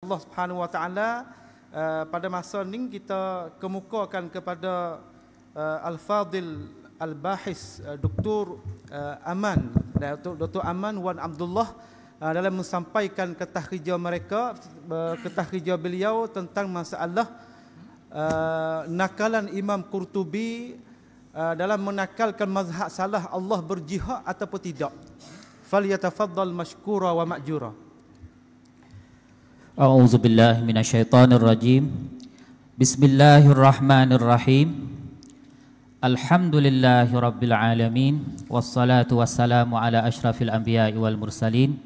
Allah Subhanahu Wa Taala pada masa ni kita kemukakan kepada Al-Fadil Al-Bahis Dr. Aman, Dr. Aman Wan Abdullah dalam menyampaikan ketahrijah mereka, ketahrijah beliau tentang masalah nakalan Imam Qurtubi dalam menakalkan mazhab salah Allah berjihad ataupun tidak. Falyatafaddal mashkura wa ma'jura. A'udzu billahi minasyaitonir rajim. Bismillahirrahmanirrahim. Alhamdulillahirabbil alamin wassalatu wassalamu ala asyrafil anbiya'i wal mursalin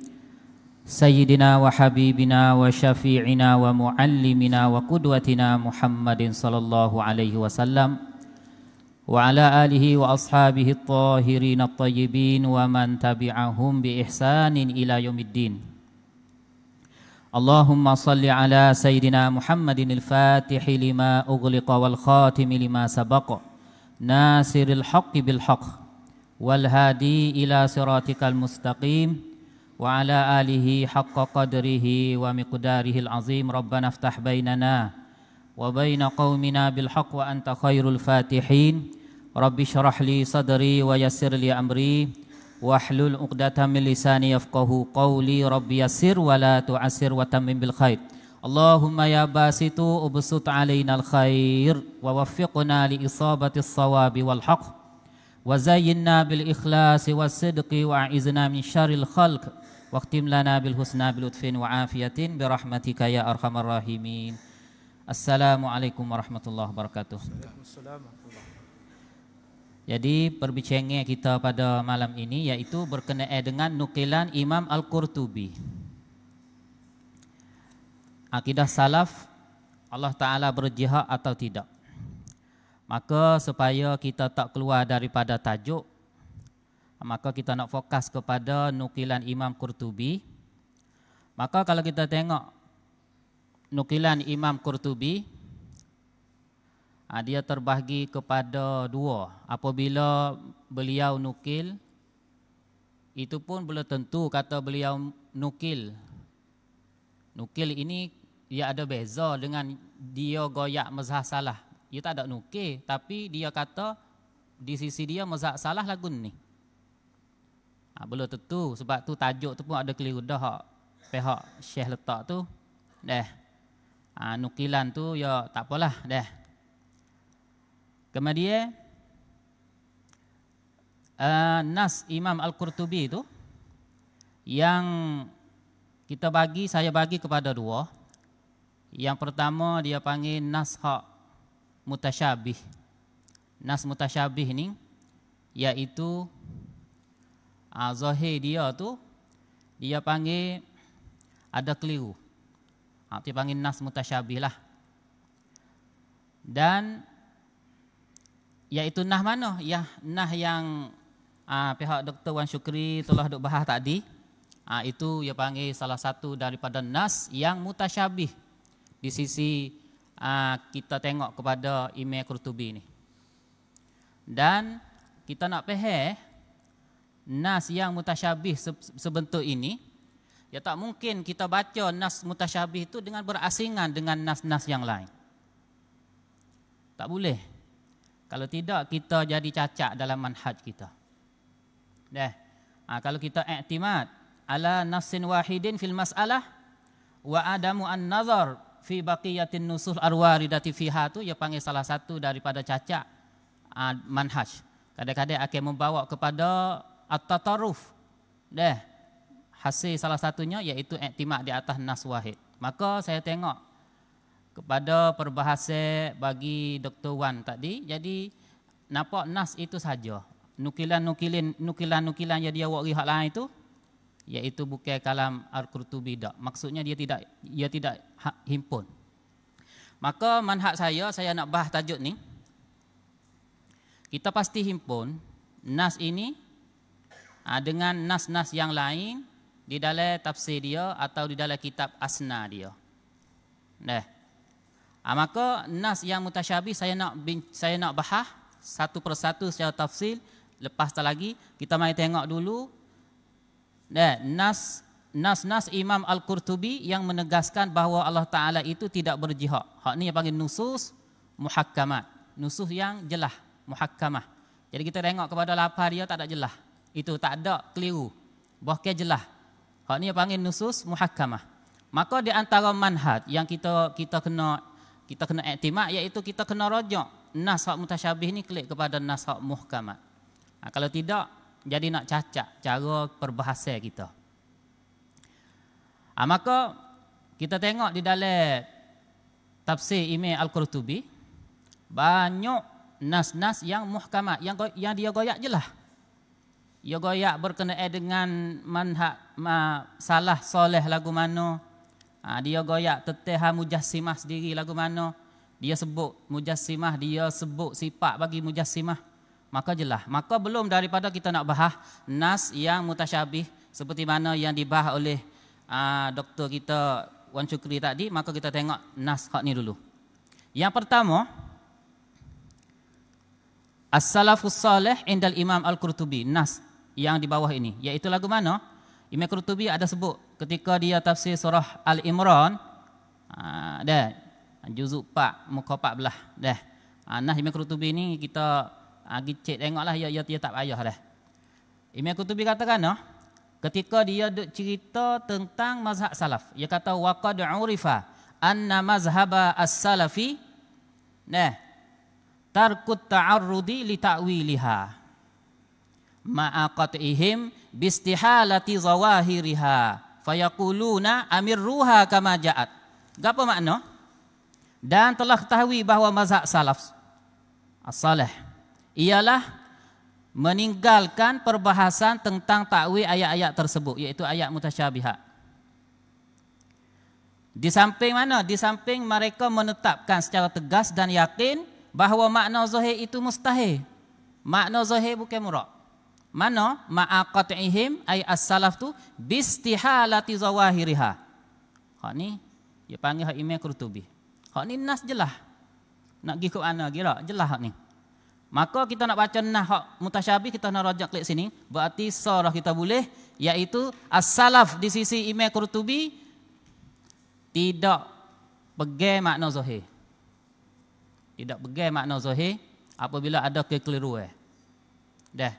sayyidina wa habibina wa syafi'ina wa muallimina wa qudwatina Muhammadin sallallahu alaihi wasallam wa ala alihi wa ashabihi at-tahirin at-tayyibin wa man tabi'ahum bi ihsanin ila yaumiddin. Allahumma salli ala Sayyidina Muhammadin al-Fatihi lima ughliqa wal khatimi lima sabaqa nasiril haqqi bil haqq wal hadi ila siratikal mustaqim wa ala alihi haqqa qadrihi wa miqdarihi al-azim. Rabbana iftah bainana wa baina qaumina bil haqq wa anta khairul fatihin. Rabbi shrah li sadri wa yassir li amri wahlul 'uqdatam min lisani yafqahu qawli. Rabbi yassir wa la tu'assir wa tammim bil khair. Allahumma ya basitu ubsut alainal khair wa waffiqna li isabatis sawabi wal haqq wa zayyinna bil ikhlasi was sidqi wa a'izna min syarril khalq waqtim lana bil husna bil lutfin wa afiyatin bi rahmatika ya arhamar rahimin. Assalamualaikum warahmatullahi wabarakatuh. Jadi perbincangan kita pada malam ini yaitu berkenaan dengan nukilan Imam Al-Qurtubi. Akidah salaf, Allah Ta'ala berjihad atau tidak. Maka supaya kita tak keluar daripada tajuk, maka kita nak fokus kepada nukilan Imam Qurtubi. Maka kalau kita tengok nukilan Imam Qurtubi, dia terbahagi kepada dua. Apabila beliau nukil, itu pun belum tentu kata beliau nukil. Nukil ini dia ada beza dengan dia goyak mazhab salah. Dia tak ada nukil, tapi dia kata di sisi dia mazhab salah lagu ni. Belum tentu, sebab tu tajuk tu pun ada keliru dah pihak Syekh letak tu. Nukilan tu ya tak apalah dah. Kemudian nas Imam Al-Qurtubi itu yang saya bagi kepada dua. Yang pertama dia panggil nas hak mutasyabih. Nas mutasyabih ni iaitu zahir dia tu dia panggil ada keliru. Dia panggil nas mutasyabih lah. Dan iaitu nah mana? Ya, nah yang pihak Dr. Wan Syukri telah duk bahas tadi. Itu dia panggil salah satu daripada nas yang mutasyabih di sisi kita tengok kepada Imam Qurtubi ni. Dan kita nak faham nas yang mutasyabih sebentuk ini, ya tak mungkin kita baca nas mutasyabih itu dengan berasingan dengan nas-nas yang lain. Tak boleh. Kalau tidak, kita jadi cacat dalam manhaj kita. Kalau kita i'timad ala nassin wahidin fil mas'alah wa adamu an-nazar fi baqiyatin nusul arwaridati fiha tu, ia panggil salah satu daripada cacat manhaj. Kadang-kadang akan membawa kepada at-tatarruf. Hasil salah satunya iaitu i'timad di atas nas wahid. Maka saya tengok kepada perbahasan bagi Dr. Wan tadi, jadi nampak nas itu saja. Nukilan-nukilan yang dia buat hak lain itu, iaitu bukan kalam Al-Qurtubi dak. Maksudnya dia tidak himpun. Maka manhaj saya nak bahas tajuk ni. Kita pasti himpun nas ini dengan nas-nas yang lain di dalam tafsir dia atau di dalam kitab asna dia. Maka nas yang mutasyabih saya nak bahas satu persatu secara tafsil. Lepas tu lagi kita mari tengok dulu nas nas-nas Imam Al-Qurtubi yang menegaskan bahawa Allah Ta'ala itu tidak berjihad. Hak ni yang panggil nusus muhakkamat. Nusus yang jelas, muhakkamah. Jadi kita tengok kepada lapar dia tak ada jelas. Itu tak ada keliru. Bahkan jelas. Hak ni yang panggil nusus muhakkamah. Maka di antara manhaj yang kita kena iktimat, iaitu kita kena rojak nas hak mutasyabih ni klik kepada nas hak muhkamat. Kalau tidak, jadi nak cacat cara perbahasan kita. Maka kita tengok di dalam tafsir Imam Al-Qurtubi banyak nas-nas yang muhkamat, yang dia goyak jelas. Dia goyak berkenaan dengan manhaj salah soleh lagu mana. Dia goyak teteh mujassimah sendiri lagu mana. Dia sebut mujassimah, dia sebut sifat bagi mujassimah. Maka jelas. Maka belum daripada kita nak bahas nas yang mutasyabih seperti mana yang dibahas oleh doktor kita Wan Syukri tadi, maka kita tengok nas hak ni dulu. Yang pertama, As-Salafus Salih indal Imam Al-Qurtubi, nas yang di bawah ini, iaitu lagu mana? Imam Qurtubi ada sebut ketika dia tafsir surah Al-Imran, dah juzuk 4 muka 14 dah. Nas Imam Qurtubi ni kita cek tengoklah, ya tak payah dah. Imam Qurtubi katakan ketika dia cerita tentang mazhab salaf, dia kata waqad urifa anna mazhaba as-salafi tarkut ta'arrudi li ta'wiliha ma'a qat'ihim bistihalati zawahiriha fayaquluna amirruha kama ja'at. Apa makna? Dan telah ketahui bahawa mazhab salaf as-salih ialah meninggalkan perbahasan tentang takwil ayat-ayat tersebut, iaitu ayat mutasyabihat. Di samping mana? Di samping mereka menetapkan secara tegas dan yakin bahawa makna zahir itu mustahil. Makna zahir bukan murad. Mana? Ma'aqat'ihim ay as-salaf tu bistihalati zawahiriha. Hak ni dia panggil hak Imam Qurtubi. Hak ni nas jelas. Nak pergi ke mana kira? Jelas hak ni. Maka kita nak baca nah hak mutasyabih, kita nak rajak klik sini, berarti sarah kita boleh, iaitu as-salaf di sisi Imam Qurtubi tidak pegang makna zahir. Tidak pegang makna zahir apabila ada kekeliruan. Dah.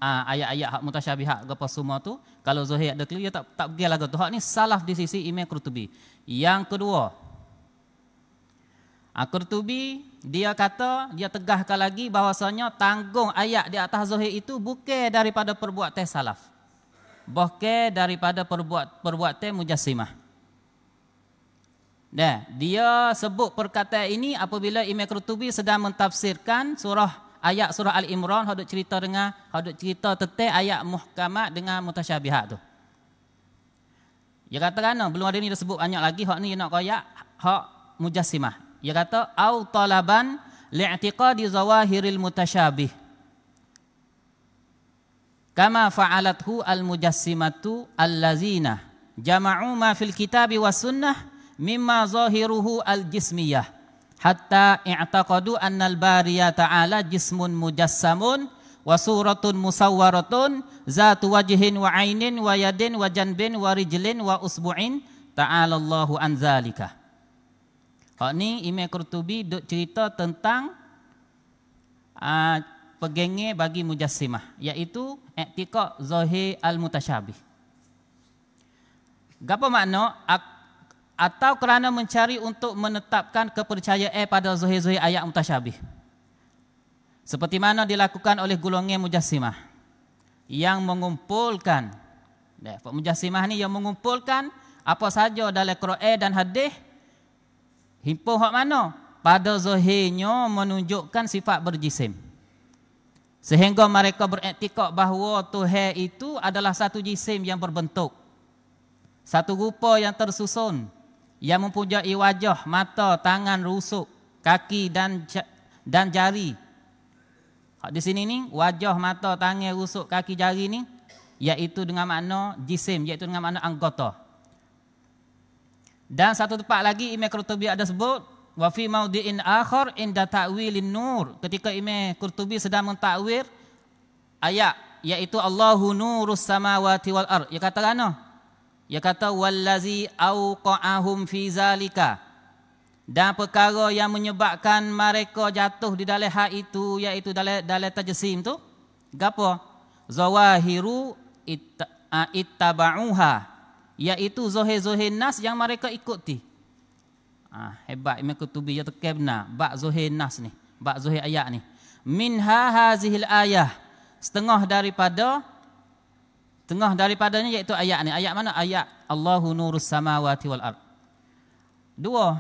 Ayat-ayat hak mutasyabihat apa semua tu, kalau zahir ada keliru, dia tak pegang lagu tu. Hak ni salaf di sisi Imam Qurtubi. Yang kedua, Qurtubi dia kata, dia tegahkan lagi bahawasanya tanggung ayat di atas zahir itu bukan daripada perbuatan salaf, bukan daripada perbuatan mujassimah. Dia sebut perkataan ini apabila Imam Qurtubi sedang mentafsirkan ayat surah Al-Imran, hadut cerita tentang ayat muhkamat dengan mutasyabihat tu. Dia kata belum ada ni, dia sebut banyak lagi. Hak ni nak koyak hak mujassimah. Dia kata au talaban li'tiqadi zawahiril mutasyabih kama fa'alathu al-mujassimatu allazina jama'u ma fil kitabi was sunnah mimma zahiruhu al-jismiyah hatta i'taqadu anna al-bariya ta'ala jismun mujassamun wa suratun musawwaratun zatu wajhin wa 'ainin wa yadin wa janbin wa rijlin wa usbu'in ta'ala Allahu an zalika. Hak ni Imam Qurtubi duk cerita tentang pegenge bagi mujassimah, iaitu i'tiqad zahir al-mutasyabih. Gapo makna? Atau kerana mencari untuk menetapkan kepercayaan pada zahir-zahir ayat mutasyabih. Seperti mana dilakukan oleh golongan mujassimah yang mengumpulkan, mujassimah ni yang mengumpulkan apa saja dalam Quran dan hadis, himpun hak mana? Pada zahirnya menunjukkan sifat berjisim. Sehingga mereka beriktikad bahawa Tuhan itu adalah satu jisim yang berbentuk, satu rupa yang tersusun, yang mempunyai wajah, mata, tangan, rusuk, kaki dan jari. Di sini ni wajah, mata, tangan, rusuk, kaki, jari ni iaitu dengan makna jisim, iaitu dengan makna anggota. Dan satu tempat lagi Imam Qurtubi ada sebut wa fi maudi'in akhar inda ta'wilin nur, ketika Imam Qurtubi sedang mentakwil ayat iaitu Allahu nurus samawati wal ard. Dia kata Ia kata wallazi auqa'ahum fi zalika, dan perkara yang menyebabkan mereka jatuh di dalam hal itu, iaitu dalam tajsim tu gapo? Zawahiru ittaba'uha, iaitu zahir-zahir nas yang mereka ikuti. Hebat Imam Qurtubi ya tekan benar bab zahir nas ni, bab zahir ayat ni. Minha hazihil ayah, setengah daripadanya iaitu ayat ni. Ayat mana? Ayat Allahu nurus samawati wal ard. Dua.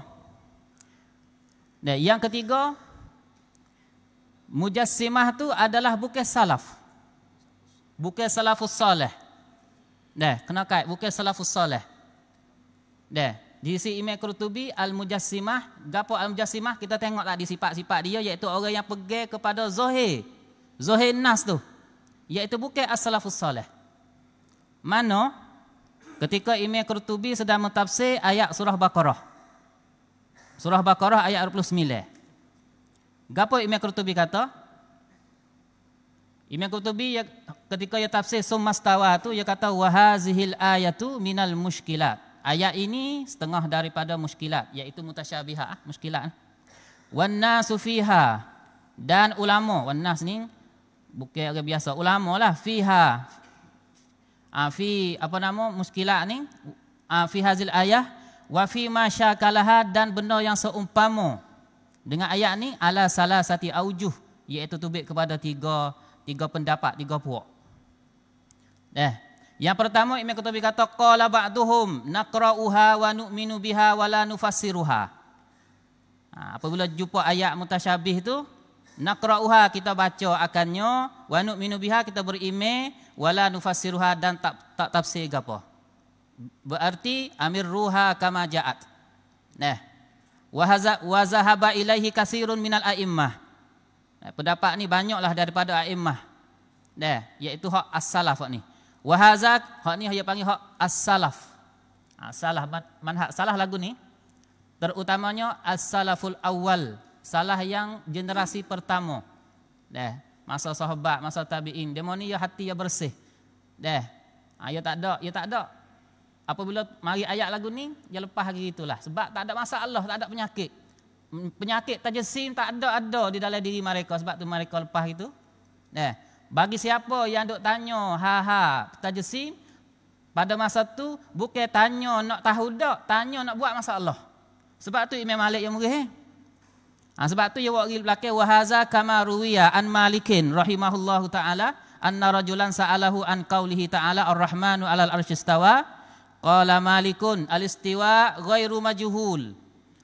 Dan yang ketiga, mujassimah tu adalah bukan salaf. Bukan salafus salih. Dah, kena kait bukan salafus salih. Dah, di sisi Imam Qurtubi al-mujassimah, gapo al-mujassimah kita tengoklah di sifat-sifat dia, iaitu orang yang pegang kepada zahir nas tu, iaitu bukan as-salafus salih. Mana ketika Imam Qurtubi sedang mentafsir ayat surah Baqarah. Surah Baqarah ayat 29. Gapo Imam Qurtubi kata? Imam Qurtubi ketika ia tafsir summastawa tu, ia kata wa hazihil ayatu minal mushkilat. Ayat ini setengah daripada mushkilat, iaitu mutasyabihat, mushkilat. Wan nasu fiha, dan ulama, wan nas ni bukan orang biasa, ulama lah, fiha fi apa nama mushkilat ni, fi hazil ayah wa fi ma syakalaha, dan benda yang seumpama dengan ayat ni ala salasati aujuh, iaitu tubik kepada tiga pendapat, tiga puak. Yang pertama Imam Qurtubi kata qala ba'duhum naqra'uha wa nu'minu biha wa la nufassiruha. Apabila jumpa ayat mutasyabih tu, naqra'uha kita baca akannya, wa nu'minu biha kita beriman, wa la nufassiruha dan tak tafsir gapo. Berarti amir ruha kama ja'at. Wa zahaba ilaihi kasirun minal a'immah. Pendapat ni banyaklah daripada a'immah. Iaitu hak as-salaf ni. Wa hazak hak ni dia panggil hak as-salaf. Salah manhaj salah lagu ni terutamanya as-salaful awal, salah yang generasi pertama. Masa sahabat, masa tabi'in, demo ni ya hati ya bersih. Ya tak ada. Apabila mari ayat lagu ni, dia lepas hari itulah. Sebab tak ada masalah, tak ada penyakit. Penyakit tajsim tak ada di dalam diri mereka. Sebab tu mereka lepas itu. Bagi siapa yang duk tanya, tajsim, pada masa tu, bukan tanya nak tahu tak, tanya nak buat masalah. Sebab tu Imam Malik yang murih. Sebab tu dia buat belakang, wahaza kama ruwiya an Malikin rahimahullahu ta'ala, anna rajulan sa'alahu an qawlihi ta'ala ar-Rahmanu alal arsyistawa. Qala Malikun al-istiwa ghairu majhul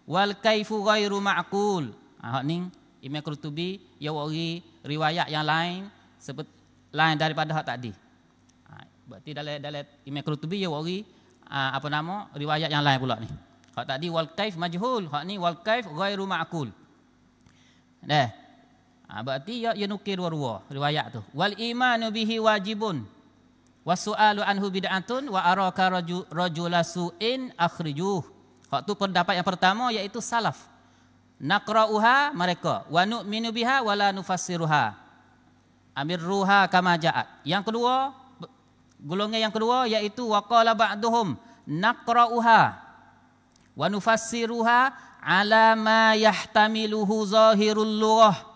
wal kaifu ghairu ma'qul. Hak ni Imam Qurtubi ia wari riwayat yang lain seperti lain daripada hak tadi. Berarti dalam Imam Qurtubi ia wari riwayat yang lain pula ni. Hak tadi wal kaif majhul, hak ni wal kaif ghairu ma'qul. Berarti ia nukil dua-dua riwayat tu. Wal imanu bihi wajibun wasu'alu anhu bid'atun wa araka rajula su'in akhrijuh. Hak tu pendapat yang pertama, iaitu salaf. Naqra'uha mereka, wa nu'minu biha wa la nufassiruha. Amirruha kama ja'at. Yang kedua, golongan yang kedua iaitu wa qala ba'duhum naqra'uha wa nufassiruha ala ma yahtamiluhu zahirul lughah.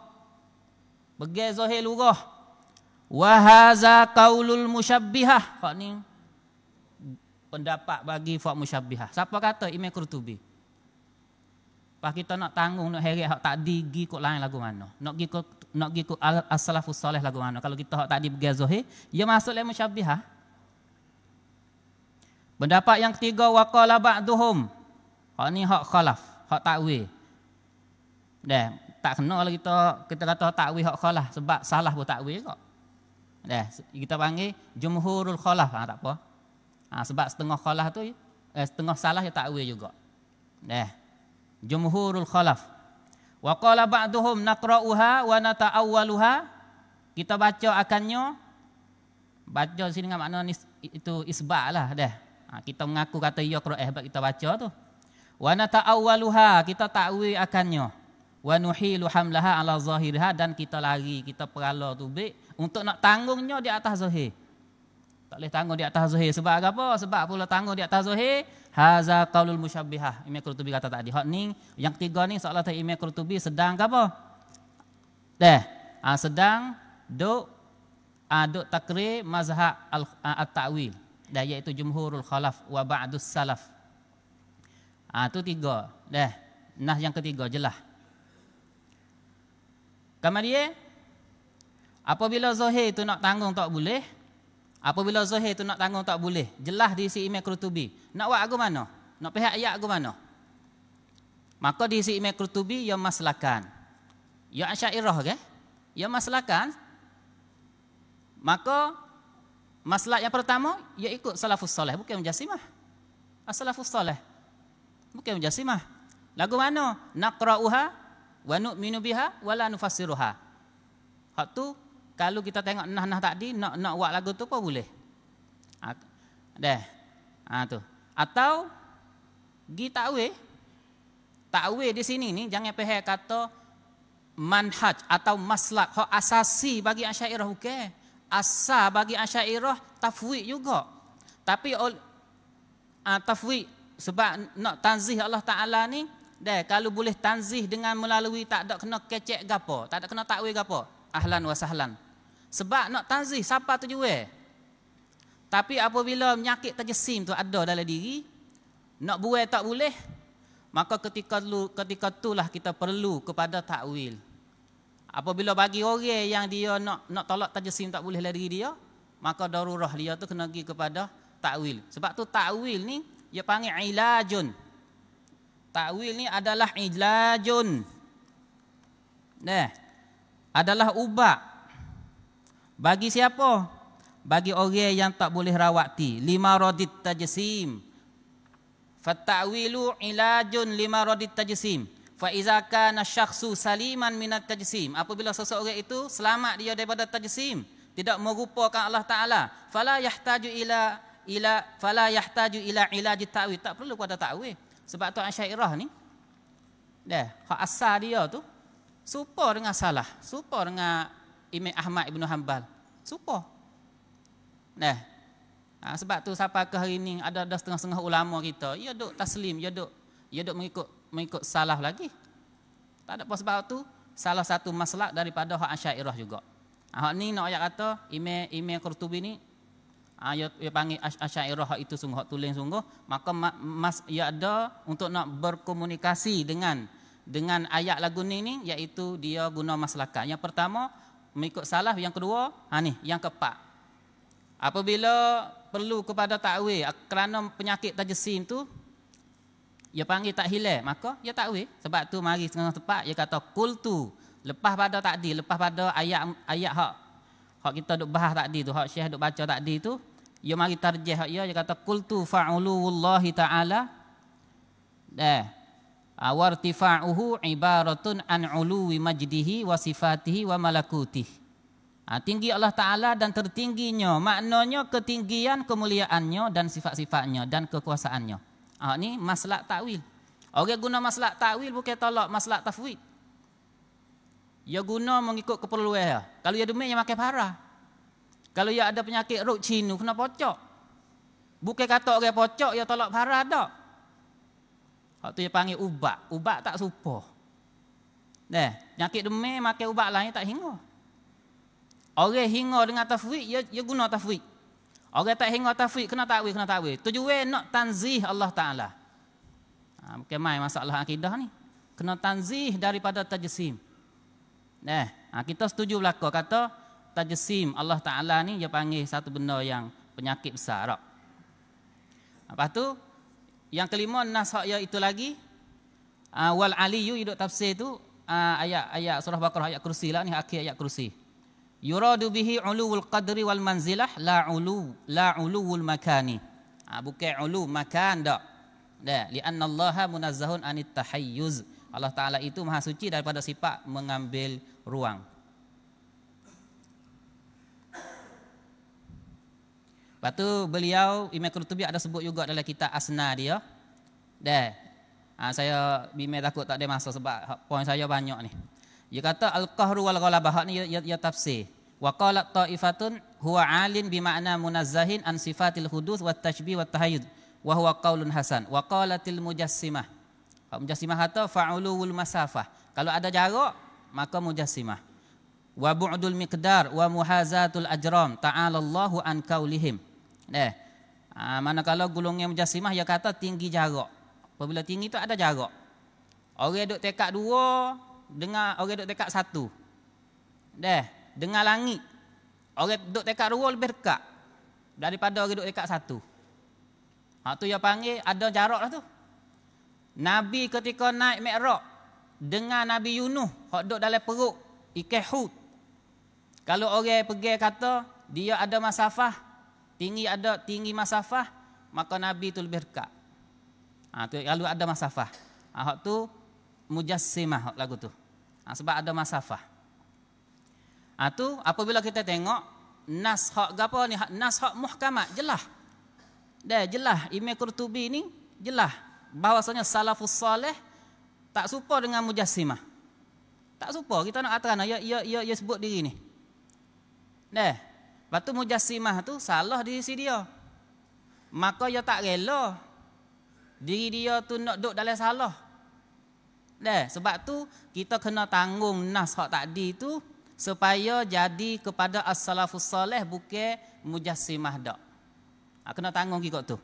Bagi zahir lughah. Wa haza qaulul musyabbihah. Hak ni pendapat bagi fak musyabbihah. Siapa kata? Imam Qurtubi. Pas kita nak tanggung, nak heret hak tadi gi kok lain lagu mana? Nak gi kok as-salafus salih lagu mana? Kalau kita hak tadi bagi zahir, ia masuk dalam musyabbihah. Pendapat yang ketiga, wa qala ba'duhum. Hak ni hak khalaf, hak takwil. Tak kena lah kita kata takwil hak khalaf, sebab salah pun takwil kok. Kita panggil jumhurul khalaf, tak apa. Sebab setengah khalaf tu setengah salah ya takwil juga. Jumhurul khalaf. Wa qala ba'duhum naqra'uha wa nata'awwaluha. Kita baca akannya. Baca sini dengan makna itu isbat lah kita mengaku kata ya Qur'an sebab kita baca tu. Wa nata'awwaluha, kita takwil akannya. Wa nuhilu hamlaha ala zahirha, dan kita lari, kita perala tu baik untuk nak tanggungnya di atas zahir. Tak boleh tanggung di atas zahir. Sebab apa? Sebab pula tanggung di atas zahir. Haza qaulul musyabbihah. Imam Qurtubi kata tadi. Hak ni, yang ketiga ni seolah Imam Qurtubi sedang ke apa? Sedang duk takrir mazhab at-ta'wil. Iaitu jumhurul khalaf wa ba'dus salaf. Tu tiga. Nah yang ketiga jelas. Kemudian apabila zahir tu nak tanggung tak boleh. Apabila zahir tu nak tanggung tak boleh. Jelas di si Imam Qurtubi. Nak buat aku mana? Nak pihak ayat aku mana? Maka di si Imam Qurtubi yang maslakan. Ya Asy'ariyah ke? Ya maslakan. Maka maslak yang pertama ia ikut salafus saleh bukan mujassimah. As-salafus saleh bukan mujassimah. Lagu mana? Naqra'uha wa nu'minu biha wa la nufassiruha. Hak tu kalau kita tengok nah tadi nak buat lagu tu apa boleh? Tu. Atau gi takwil di sini ni jangan pihak kata manhaj atau maslak hak asasi bagi Asy'ariyah bukan. Asal bagi Asy'ariyah tafwid juga. Tapi tafwid sebab nak tanzih Allah Taala ni kalau boleh tanzih dengan melalui tak ada kena kecek gapo, tak ada kena takwil gapo. Ahlan wa sahlan. Sebab nak tanzih siapa tujuan. Tapi apabila penyakit tajsim tu ada dalam diri, nak buai tak boleh, maka ketika itulah kita perlu kepada takwil. Apabila bagi orang yang dia nak tolak tajsim tak boleh dari dia, maka darurah dia tu kena pergi kepada takwil. Sebab tu takwil ni dia panggil ilajun. Takwil ni adalah ilajun. Adalah ubat. Bagi siapa? Bagi orang yang tak boleh rawati. Lima radit tajsim. Fattawilu ilajun lima radit tajsim. Fa iza kana syakhsu saliman minat tajsim. Apabila seseorang itu selamat dia daripada tajsim, tidak merupakan Allah Taala, fala yahtaju ila ilaj ta'wil. Tak perlu pada ta'wil. Sebab tu Asy'ariyah ni hak asal dia tu serupa dengan salah, serupa dengan Imam Ahmad Ibn Hanbal. Serupa. Sebab tu sampai ke hari ni ada setengah-setengah ulama kita, dia duk taslim, dia duk mengikut salaf lagi. Tak ada apa sebab tu salah satu maslak daripada hak Asy'ariyah juga. Hak ni nak ayat kata Imam Qurtubi ni dia panggil Asy'ariyah hak itu sungguh hak tulen sungguh, maka ia ada untuk nak berkomunikasi dengan ayat lagu ni iaitu dia guna maslakat. Yang pertama mengikut salaf, yang kedua yang keempat. Apabila perlu kepada takwil kerana penyakit tajsim tu dia panggil tak hilal, maka dia takwil. Sebab tu mari setengah tepat dia kata qultu, lepas pada takdir, lepas pada ayat hak kita duk bahas tadi tu, hak Syekh duk baca tadi tu, dia mari tarjih hak dia kata qultu fa'ulullahi ta'ala wartifa'uhu ibaratun an uluwi majdihi wa sifatihi wa malakutihi. Tinggi Allah Ta'ala dan tertingginya, maknanya ketinggian kemuliaannya dan sifat-sifatnya dan kekuasaannya. Ni maslak takwil. Orang guna maslak takwil bukan tolak maslak tafwid. Dia guna mengikut keperluan. Kalau dia demam, dia makan parah. Kalau dia ada penyakit rut cinu, kena pocok. Bukan kata orang pocok, dia tolak parah tak. Hak tu dia panggil ubat. Ubat tak serupa. Penyakit demam, makan ubat lain tak hingga. Orang hingga dengan tafwid, dia guna tafwid. Orang tak hingga tafwid, kena takwil. Tujuan nak tanzih Allah Ta'ala. Bukan main masalah akidah ni. Kena tanzih daripada tajsim. Kita setuju belaka kata tajsim Allah Ta'ala ni dia panggil satu benda yang penyakit besar. Lepas tu yang kelima nas hak ya itu lagi wal aliyu hidup tafsir tu ayat surah Baqarah ayat kursi lah ni akhir ayat kursi. Yuradu bihi uluwul qadri wal manzilah la uluwul makani. Bukan ulu makan dak. Lianna Allaha munazzahun anit tahayyuz. Allah Ta'ala itu maha suci daripada sifat mengambil ruang. Lepas tu beliau Imam Qurtubi ada sebut juga dalam kitab Asna dia. Saya bimbang takut tak ada masa sebab poin saya banyak ni. Dia kata al-qahru wal ghalabah ni ya tafsir. Wa qalat ta'ifatun huwa 'alin bi ma'na munazzahin an sifatil hudus wat tashbih wat tahayyud wa huwa qaulun hasan. Wa qalatil mujassimah. Mujassimah kata fa'ulul masafah. Kalau ada jarak maka mujassimah. Wa bu'dul miqdar wa muhazatul ajram ta'ala Allahu an qaulihim. Manakala golongan mujassimah dia kata tinggi jarak. Apabila tinggi tu ada jarak. Orang duk tekak dua dengan orang duk tekak satu. Dengan langit. Orang duk tekak dua lebih dekat daripada orang duk tekak satu. Tu dia panggil ada jarak lah tu. Nabi ketika naik Mi'raj dengan Nabi Yunus hok duk dalam perut ikan hut. Kalau orang pergi kata dia ada masafah, tinggi masafah, maka Nabi tu lebih dekat. Tu kalau ada masafah. Hak tu mujassimah lagu tu. Sebab ada masafah. Tu apabila kita tengok nas hak gapo ni, nas hak muhkamat jelas. Jelas Imam Qurtubi ni jelas bahwasanya salafus salih tak serupa dengan mujassimah. Tak serupa. Kita nak katakan ya sebut diri ni. Lepas tu mujassimah tu salah diri si dia. Maka dia tak rela diri dia tu nak duduk dalam salah. Sebab tu kita kena tanggung nas hak tadi tu supaya jadi kepada as-salafus salih bukan mujassimah dak. Kena tanggung ikut tu.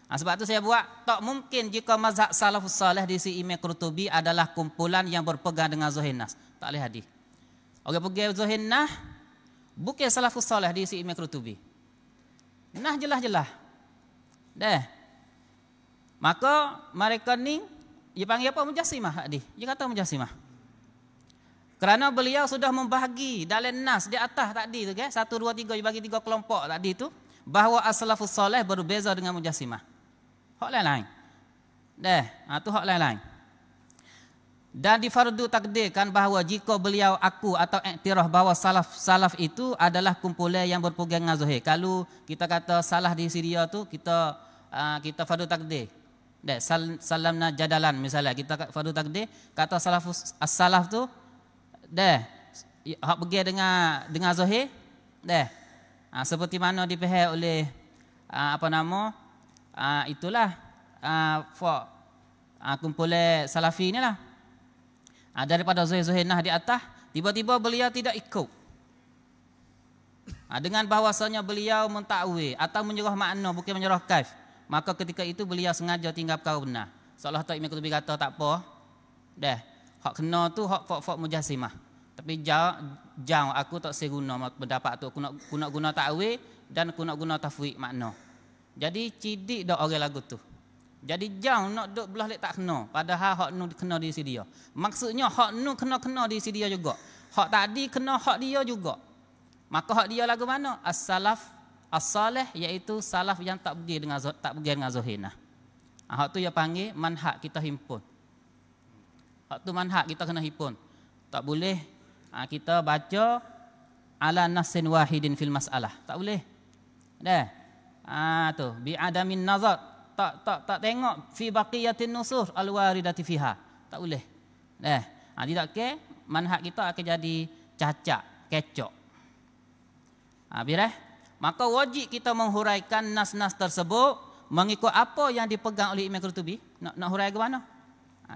Sebab tu saya buat tak mungkin jika mazhab salafus salih di si Imam Qurtubi adalah kumpulan yang berpegang dengan zahir nas. Tak boleh hadis. Orang pegang zahir nas bukan salafus salih di si Imam Qurtubi. Nas jelas-jelas. Maka mereka ni dia panggil apa mujassimah hadis. Dia kata mujassimah. Kerana beliau sudah membahagi dalam nas di atas tadi tu kan 1 2 3 dia bagi 3 kelompok tadi tu bahawa as-salafus salih berbeza dengan mujassimah. Hak lain-lain. Tu hak lain-lain. Dan difardu takdirkan bahawa jika beliau aku atau iktiraf bahawa salaf itu adalah kumpulan yang berpegang dengan zahir. Kalau kita kata salah di sini dia tu kita fardu takdir. Salamna jadalan misalnya kita fardu takdir kata salafus as-salaf tu hak pergi dengan zahir seperti mana dipahami oleh itulah kumpulan salafi ni lah. Daripada zahir-zahir nah di atas tiba-tiba beliau tidak ikut. Dengan bahawasanya beliau mentakwil atau menyerah makna bukan menyerah kaif, maka ketika itu beliau sengaja tinggal perkara benar. Seolah tak Imam Qurtubi kata tak apa. Hak kena tu hak mujassimah. Tapi jauh aku tak seguna pendapat tu. Aku nak guna takwil dan aku nak guna tafwid makna. Jadi cidik dak orang lagu tu. Jadi jauh nak duk belah lek tak kena. Padahal hak nu kena di sini dia. Maksudnya hak nu kena di sini dia juga. Hak tadi kena hak dia juga. Maka hak dia lagu mana? As-salaf as-salih iaitu salaf yang tak pergi dengan zahirah. Hak tu dia panggil manhaj kita himpun. Hak tu manhaj kita kena himpun. Tak boleh kita baca ala nassin wahidin fil mas'alah. Tak boleh. Tu bi adamin nazar. Tak tengok fi baqiyatin nusur al-waridati fiha. Tak boleh. Tidak ke manhaj kita akan jadi cacat, kecok. Maka wajib kita menghuraikan nas-nas tersebut mengikut apa yang dipegang oleh Imam Qurtubi. Nak hurai ke mana?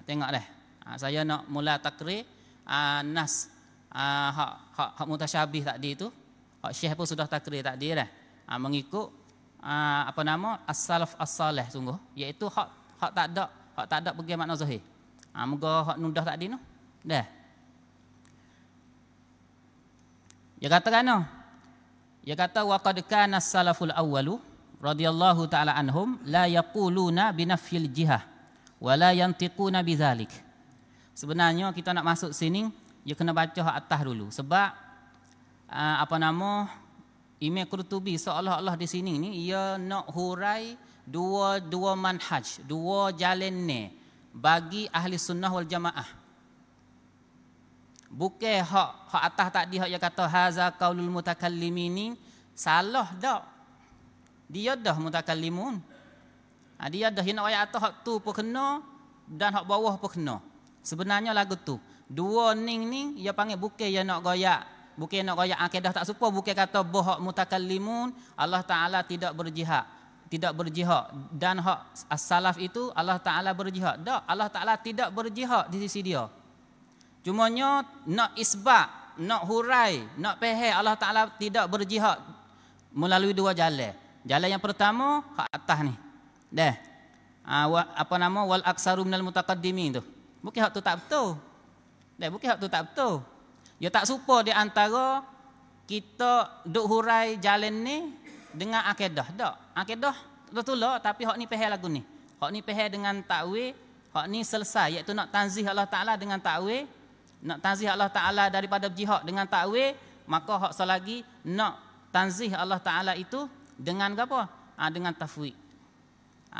Tengok dah. Saya nak mula takrir nas hak mutasyabih tadi tu. Hak Syekh pun sudah takrir tadi dah. Mengikut as-salaf as-salih sungguh, iaitu hak tak ada pergi makna zahir. Moga hak nudah tadi tu. Dah. Dia kata wa qad kana as-salaful awwalu radhiyallahu ta'ala anhum la yaquluna binafyil jihah wa la yantiquna bidzalik. Sebenarnya kita nak masuk sini dia kena baca hak atas dulu sebab Imam Qurtubi seolah-olah di sini ni ia nak hurai dua manhaj, dua jalan ni bagi ahli sunnah wal jamaah. Bukan hak atas tadi hak dia kata haza qaulul mutakallimin salah dak. Dia dah mutakallimun. Dia dah nak ayat atas hak tu pun kena dan hak bawah pun kena. Sebenarnya lagu tu dua ning ni dia panggil bukan dia nak goyak bukan nak royak akidah tak serupa, bukan kata boh hak mutakallimun Allah Taala tidak berjihad, dan hak as-salaf itu Allah Taala berjihad. Tak, Allah Taala tidak berjihad di sisi dia. Cumanya nak isbat, nak hurai, nak faham Allah Taala tidak berjihad melalui dua jalan. Jalan yang pertama hak atas ni. Dah. Wal aksaru minal mutaqaddimin tu. Bukan hak tu tak betul. Dah, bukan hak tu tak betul. Ya tak serupa di antara kita duk hurai jalan ni dengan akidah. Tak. Akidah betul lah, tapi hak ni faham lagu ni. Hak ni faham dengan takwil, hak ni selesai, iaitu nak tanzih Allah Taala dengan takwil, nak tanzih Allah Taala daripada jihad dengan takwil, maka hak selagi nak tanzih Allah Taala itu dengan apa? Dengan tafwid.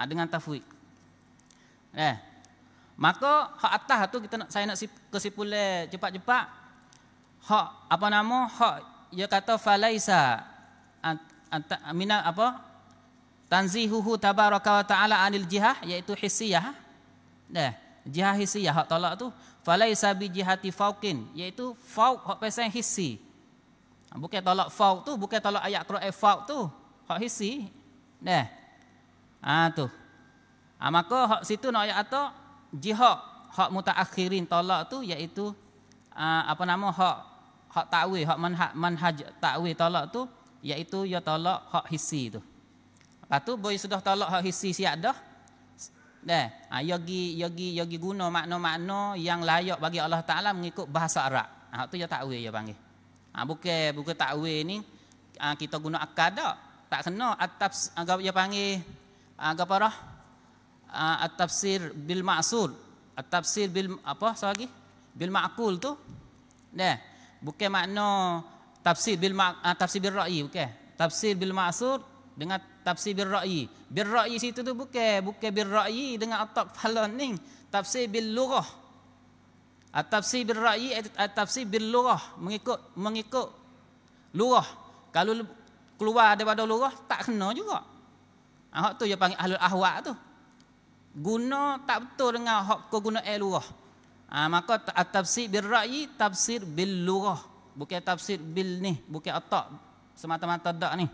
Dengan tafwid. Maka hak atas tu saya nak kesimpulan cepat-cepat. Hak hak dia kata falaisa mina tanzihuhu tabaraka wa taala anil jihah, iaitu hissiyah. Jihah hissiyah hak tolak tu falaisa bi jihati fauqin, iaitu fauq hak pasal hissi. Bukan tolak fauq tu, bukan tolak ayat Quran fauq tu, hak hissi. Tu. Maka hak situ nak ayat atau jihad hak mutaakhirin tolak tu, iaitu hak takwil, hak manhaj takwil tolak tu, iaitu ia tolak hak hissi tu. Lepas tu boy sudah tolak hak hissi siap dah. Yogi guna makna-makna yang layak bagi Allah Taala mengikut bahasa Arab. Hak tu ya takwil ya panggil. Bukan takwil ni kita guna akad tak kena dia panggil at-tafsir bil ma'sul, at-tafsir bil bil ma'qul tu. Bukan makna tafsir bil ra'yi, bukan. Tafsir bil ma'sul dengan tafsir bil ra'yi. Bil ra'yi situ tu bukan bil ra'yi dengan atak falan ni. Tafsir bil lughah. At-tafsir bil ra'yi, at-tafsir bil lughah, mengikut lughah. Kalau keluar daripada lughah tak kena juga. Hak tu dia panggil ahlul ahwa tu. Guna tak betul dengan hak kegunaan lughah. Maka at-tafsir bil ra'yi, tafsir bil lughah, bukan tafsir bil ni, bukan atak semata-mata dak ni.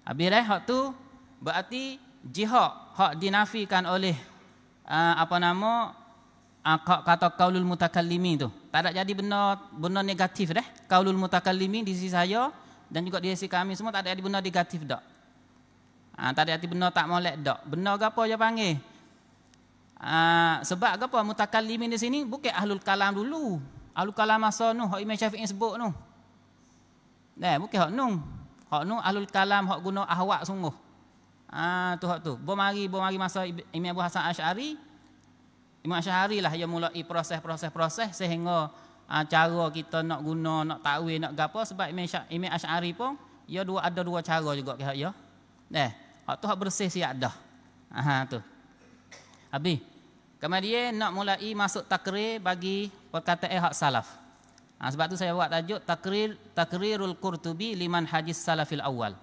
Habis dah hak tu berarti jihad hak dinafikan oleh kata qaulul mutakallimin tu. Tak ada jadi benda negatif dah. Qaulul mutakallimin di sisi saya dan juga di sisi kami semua tak ada jadi benda negatif dak. Tak ada jadi benda tak molek dak. Benda gapo dia panggil? Sebab apa mutakallimin di sini bukan ahlul kalam dulu. Ahlul kalam masa Nuh, hak Imam Syafi'i sebut Nuh. Bukan hak Nuh. Hak Nuh ahlul kalam hak guna ahwak sungguh. Tu hak tu. Mari masa Imam Abu Hasan Asy'ari. Imam Asy'ari lah yang mulai proses sehingga cara kita nak guna, nak takwil, nak gapo, sebab Imam Asy'ari pun dia ada dua cara juga ke hak ya. Hak tu hak bersih siap dah. Tu. Habis. Kemudian nak mulai masuk takrir bagi perkataan hak salaf. Sebab tu saya buat tajuk takrirul Qurtubi liman hadis salafil awal.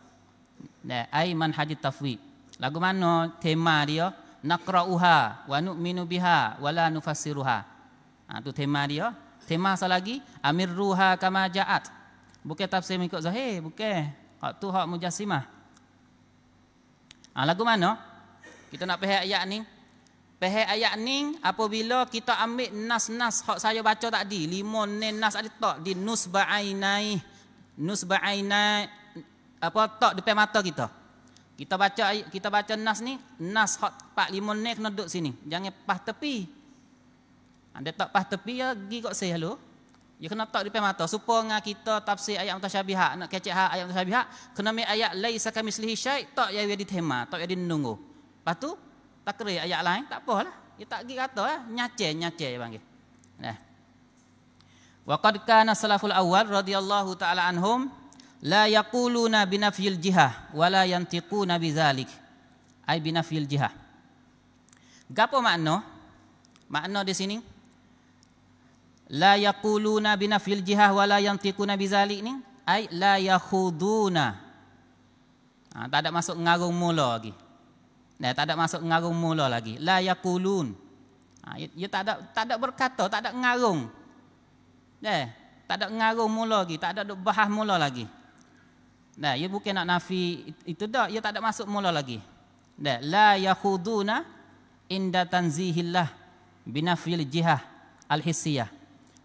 Ai manhajit tafwid. Lagu mana tema dia? Naqra'uha wa nu'minu biha wa la nufassiruha. Tu tema dia. Tema satu lagi amirruha kama ja'at. Bukan tafsir mengikut zahir, bukan. Hak tu hak mujassimah. Lagu mana? Kita nak faham ayat ni. Faham ayat ni apabila kita ambil nas-nas hak saya baca tadi, 5 nas ada tak di nusba'ainai tak depan mata kita. Kita baca nas ni, nas hak 4-5 ni kena duduk sini. Jangan pas tepi. Dia tak pas tepi ya pergi kat saya lu. Dia kena tak depan mata supaya kita tafsir ayat mutasyabihat, nak kecek ayat mutasyabihat, kena ambil ayat laisa kamislihi syai' tak ya di tema, tak ya di nunggu. Lepas tu takrir ayat lain tak apalah. Dia tak pergi kata nyaceh dia panggil. Wa qad kana salaful awwal radhiyallahu taala anhum la yaquluna binafyil jihah wa la yantiquna bizalik. Ai binafyil jihah. Gapo makna? Makna di sini la yaquluna binafyil jihah wa la yantiquna bizalik ni ai la yakhuduna. Tak ada masuk ngarung mula lagi. Tak ada masuk ngarung mula lagi. La yaqulun. Ia tak ada berkata, tak ada ngarung. Tak ada ngarung mula lagi, tak ada duk bahas mula lagi. Nah, ia bukan nak nafi itu dah, ia tak ada masuk mula lagi. Dah, la yakhuduna inda tanzihillah binafil jihah al-hissiyah.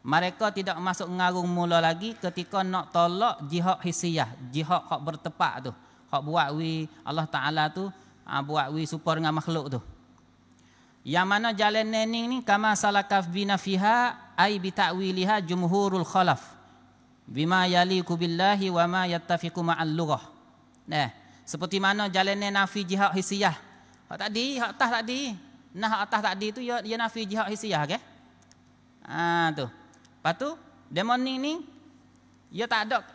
Mereka tidak masuk ngarung mula lagi ketika nak tolak jihad hissiyah, jihad hak bertepak tu, hak buat wi Allah Taala tu, buat wi supaya dengan makhluk tu. Yang mana jalan ni kama salakaf binafiha ay bi ta'wiliha jumhurul khalaf bima yaliqu billahi wa ma yattafiqu ma'al lughah. Nah, seperti mana jalan nafi jihad hissiyah. Hak atas tadi. Nah, hak atas tadi tu dia nafi jihad hissiyah ke? Tu. Lepas tu demon ni dia tak ada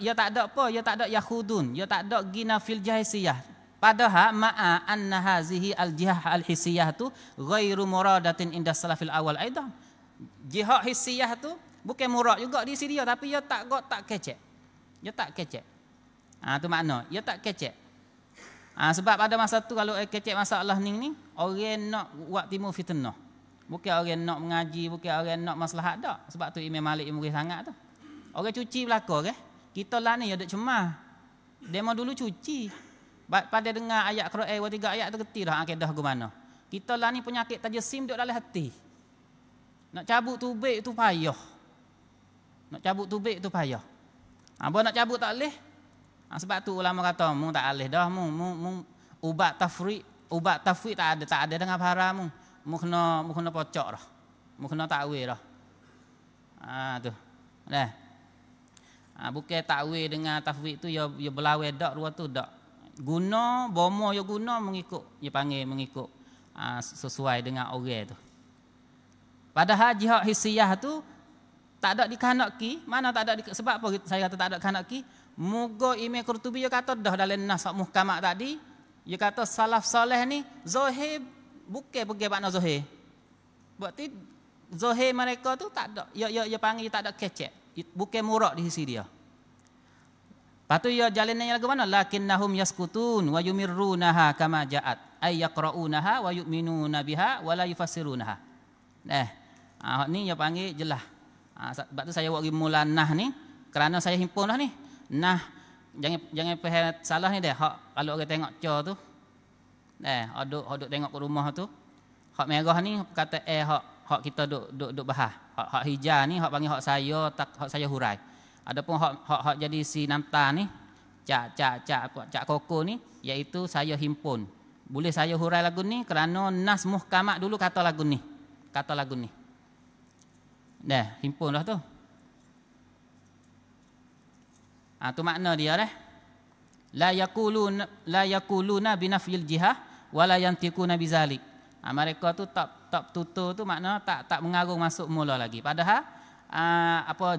apa, dia tak ada yakhudun, dia tak ada gina fil jahiliyah. Padahal ma'a anna hazihi al-jihah al-hissiyah tu ghairu muradatin inda salafil awal aidan. Jihad hissiyah tu bukan murad juga di sini dia, tapi dia tak kecek. Dia tak kecek. Tu makna, dia tak kecek. Sebab pada masa tu kalau kecek masalah ni orang nak buat timbul fitnah. Bukan orang nak mengaji, bukan orang nak maslahat dak. Sebab tu Imam Malik murid sangat tu. Orang cuci belaka ke? Kita lah ni ada cemah. Demo dulu cuci. Pada dengar ayat Quran 2-3 ayat tu kerti dah akidah ke mana. Kita lah ni penyakit tajasim duduk dalam hati. Nak cabut tubik tu payah. Nak cabut tubik tu payah. Apa nak cabut tak boleh? Sebab tu ulama kata mu tak boleh dah mu ubat tafriq tak ada dengan para mu. Mu kena pocok dah. Mu kena takwil dah. Tu. Dah. Bukan takwil dengan tafriq tu ya berlawan dak dua tu dak. Guna bomo ya guna mengikut dia panggil mengikut sesuai dengan orang tu. Padahal jihad hissiyah tu tak ada dikehendaki, mana tak ada sebab apa saya kata tak ada dikehendaki? Moga Imam Qurtubi dia kata dah dalam nas muhkamat tadi, dia kata salaf soleh ni zahir bukan pergi makna zahir. Berarti zahir mereka tu tak ada, ya panggil tak ada kecek, bukan murad di sisi dia. Patu ya jalannya lagu mana? Lakinnahum yaskutun wa yumirrunaha kama ja'at ay yaqra'unaha wa yu'minuna biha wa la yufassirunaha. Ni ya panggil jelas. Sebab tu saya buat mula nah ni kerana saya himpun dah ni. Nah, jangan faham salah ni dah. Hak kalau orang tengok ca tu. Hodok tengok ke rumah tu. Hak merah ni kata hak kita duk bahas. Hak hijau ni hak panggil hak saya hurai. Adapun hak jadi si namta ni, cak koko ni, iaitu saya himpun. Boleh saya hurai lagu ni kerana nas muhkamat dulu kata lagu ni. Dah, himpun dah tu. Tu makna dia dah. La yaquluna binafyil jihah wa la yantiquna bizalik. Mereka tu tak tutur tu makna tak mengarung masuk mula lagi. Padahal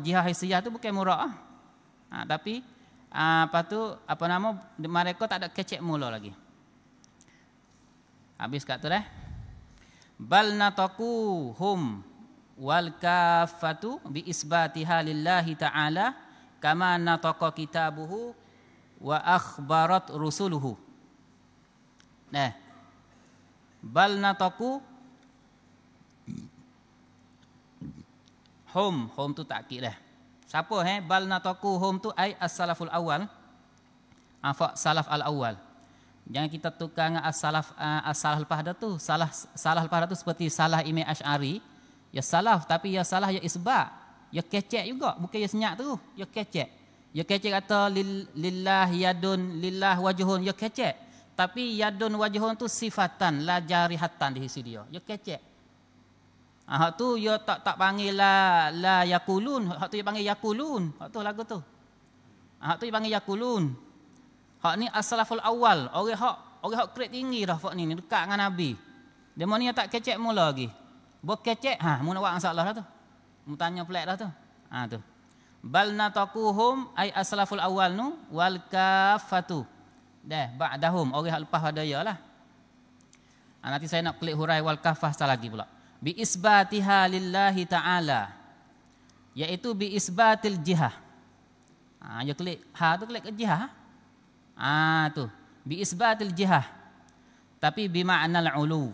jihad hissiyah tu bukan murah. Tapi mereka tak ada kecek mula lagi. Habis kat tu dah. Bal nataku hum wal kafatu bi isbatiha lillahi ta'ala kama nataqa kitabuhu wa akhbarat rusuluhu. Bal nataku hum tu takkid dah. Siapa bal nataku hum tu ai as-salaful awal. Salaf al-awwal. Jangan kita tukar dengan as-salaf al-fahda tu. Salah al-fahda tu seperti salah Imam Asy'ari. Ya salaf tapi ya salah ya isbat. Ya kecek juga, bukan ya senyap tu. Ya kecek. Ya kecek kata lillah yadun, lillah wajhun, ya kecek. Tapi yadun wajhun tu sifatan la jarihatan di sisi dia. Ya kecek. Hak tu dia tak panggil la yaqulun, hak tu dia panggil yaqulun. Hak tu lagu tu. Hak tu dia panggil yaqulun. Hak ni as-salaful awal, orang hak grade tinggi dah hak ni dekat dengan Nabi. Dia mau ni tak kecek mula lagi. Bo kecek, mu nak buat masalah dah tu. Mu tanya pelik dah tu. Tu. Bal nataquhum ay as-salaful awal nu wal kafatu. Dah ba'dahum, orang hak lepas pada yalah. Nanti saya nak klik hurai wal kafah sekali lagi pula. Bi isbatiha lillahi ta'ala, iaitu bi isbatil jihah. Ya klik tu klik ke jihah. Tu bi isbatil jihah, tapi bi ma'nal ulu,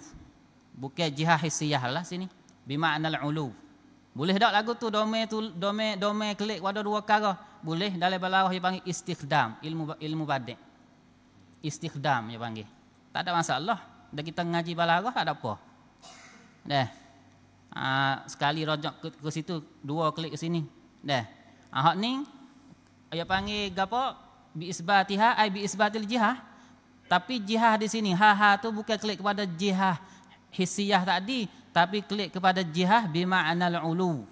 bukan jihah hissiyah lah sini, bi ma'nal ulu. Boleh tak lagu tu domain klik pada dua perkara? Boleh. Dalam balaghah dia panggil istikhdam, ilmu badi'. Istikhdam dia panggil. Tak ada masalah. Dah kita ngaji balaghah tak ada apa. Dah. Sekali rojak ke situ, dua klik ke sini. Dah. Hak ni dia panggil gapo? Bi isbatiha ai bi isbatil jihah. Tapi jihah di sini ha tu bukan klik kepada jihah hissiyah tadi, tapi klik kepada jihah bima'nal ulu.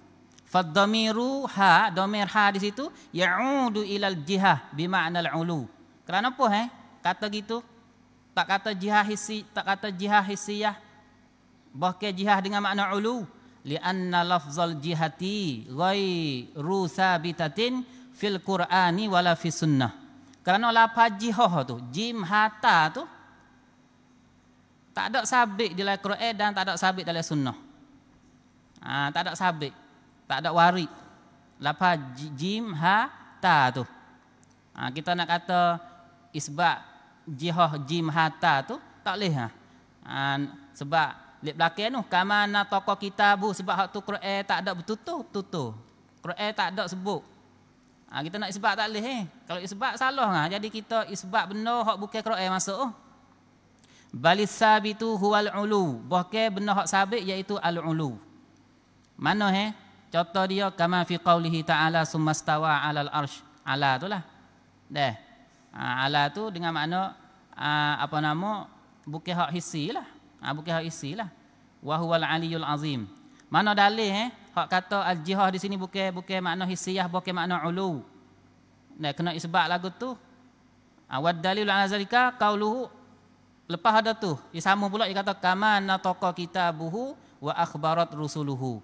Fad-dhamiru ha, dhamir ha di situ ya'udu ilal jihah bima'nal ulu. Kerana apa kata gitu? Tak kata jihah hissi, tak kata jihah hissiyah. Bahkan jihah dengan makna ulu. Li'anna lafzal jihati ghairu sabitatin fil Qur'ani wala fi sunnah. Kerana lafaz jihah tu, jim hata tu tak ada sabit dalam Quran dan tak ada sabit dalam sunnah. Tak ada sabit, tak ada warid. Lafaz jim ha ta tu. Kita nak kata isbat jihah jim ha ta tu tak boleh sebab lep belakang tu kama nataqa kitabu, sebab hak tu Quran tak ada betutur. Quran tak ada sebut. Kita nak isbat tak boleh Kalau isbat salah jadi kita isbat benda hak bukan Quran masuk. Balis sabitu huwal ulu. Bahkan benda hak sabit iaitu al-ulu. Mana contoh dia kama fi qaulihi ta'ala summastawa 'alal arsh. Ala tu lah. Dah. Ala tu dengan makna apa nama? Bukan hak hissi lah. Bukan hak hissi lah. Wa huwal aliyul azim. Mana dalil hak kata al-jihah di sini bukan makna hissiyah, bukan makna ulu. Dah kena isbat lagu tu. Wa dalil ala zalika qauluhu. Lepas ada tu, dia sama pula dia kata kama nataqa kitabuhu wa akhbarat rusuluhu.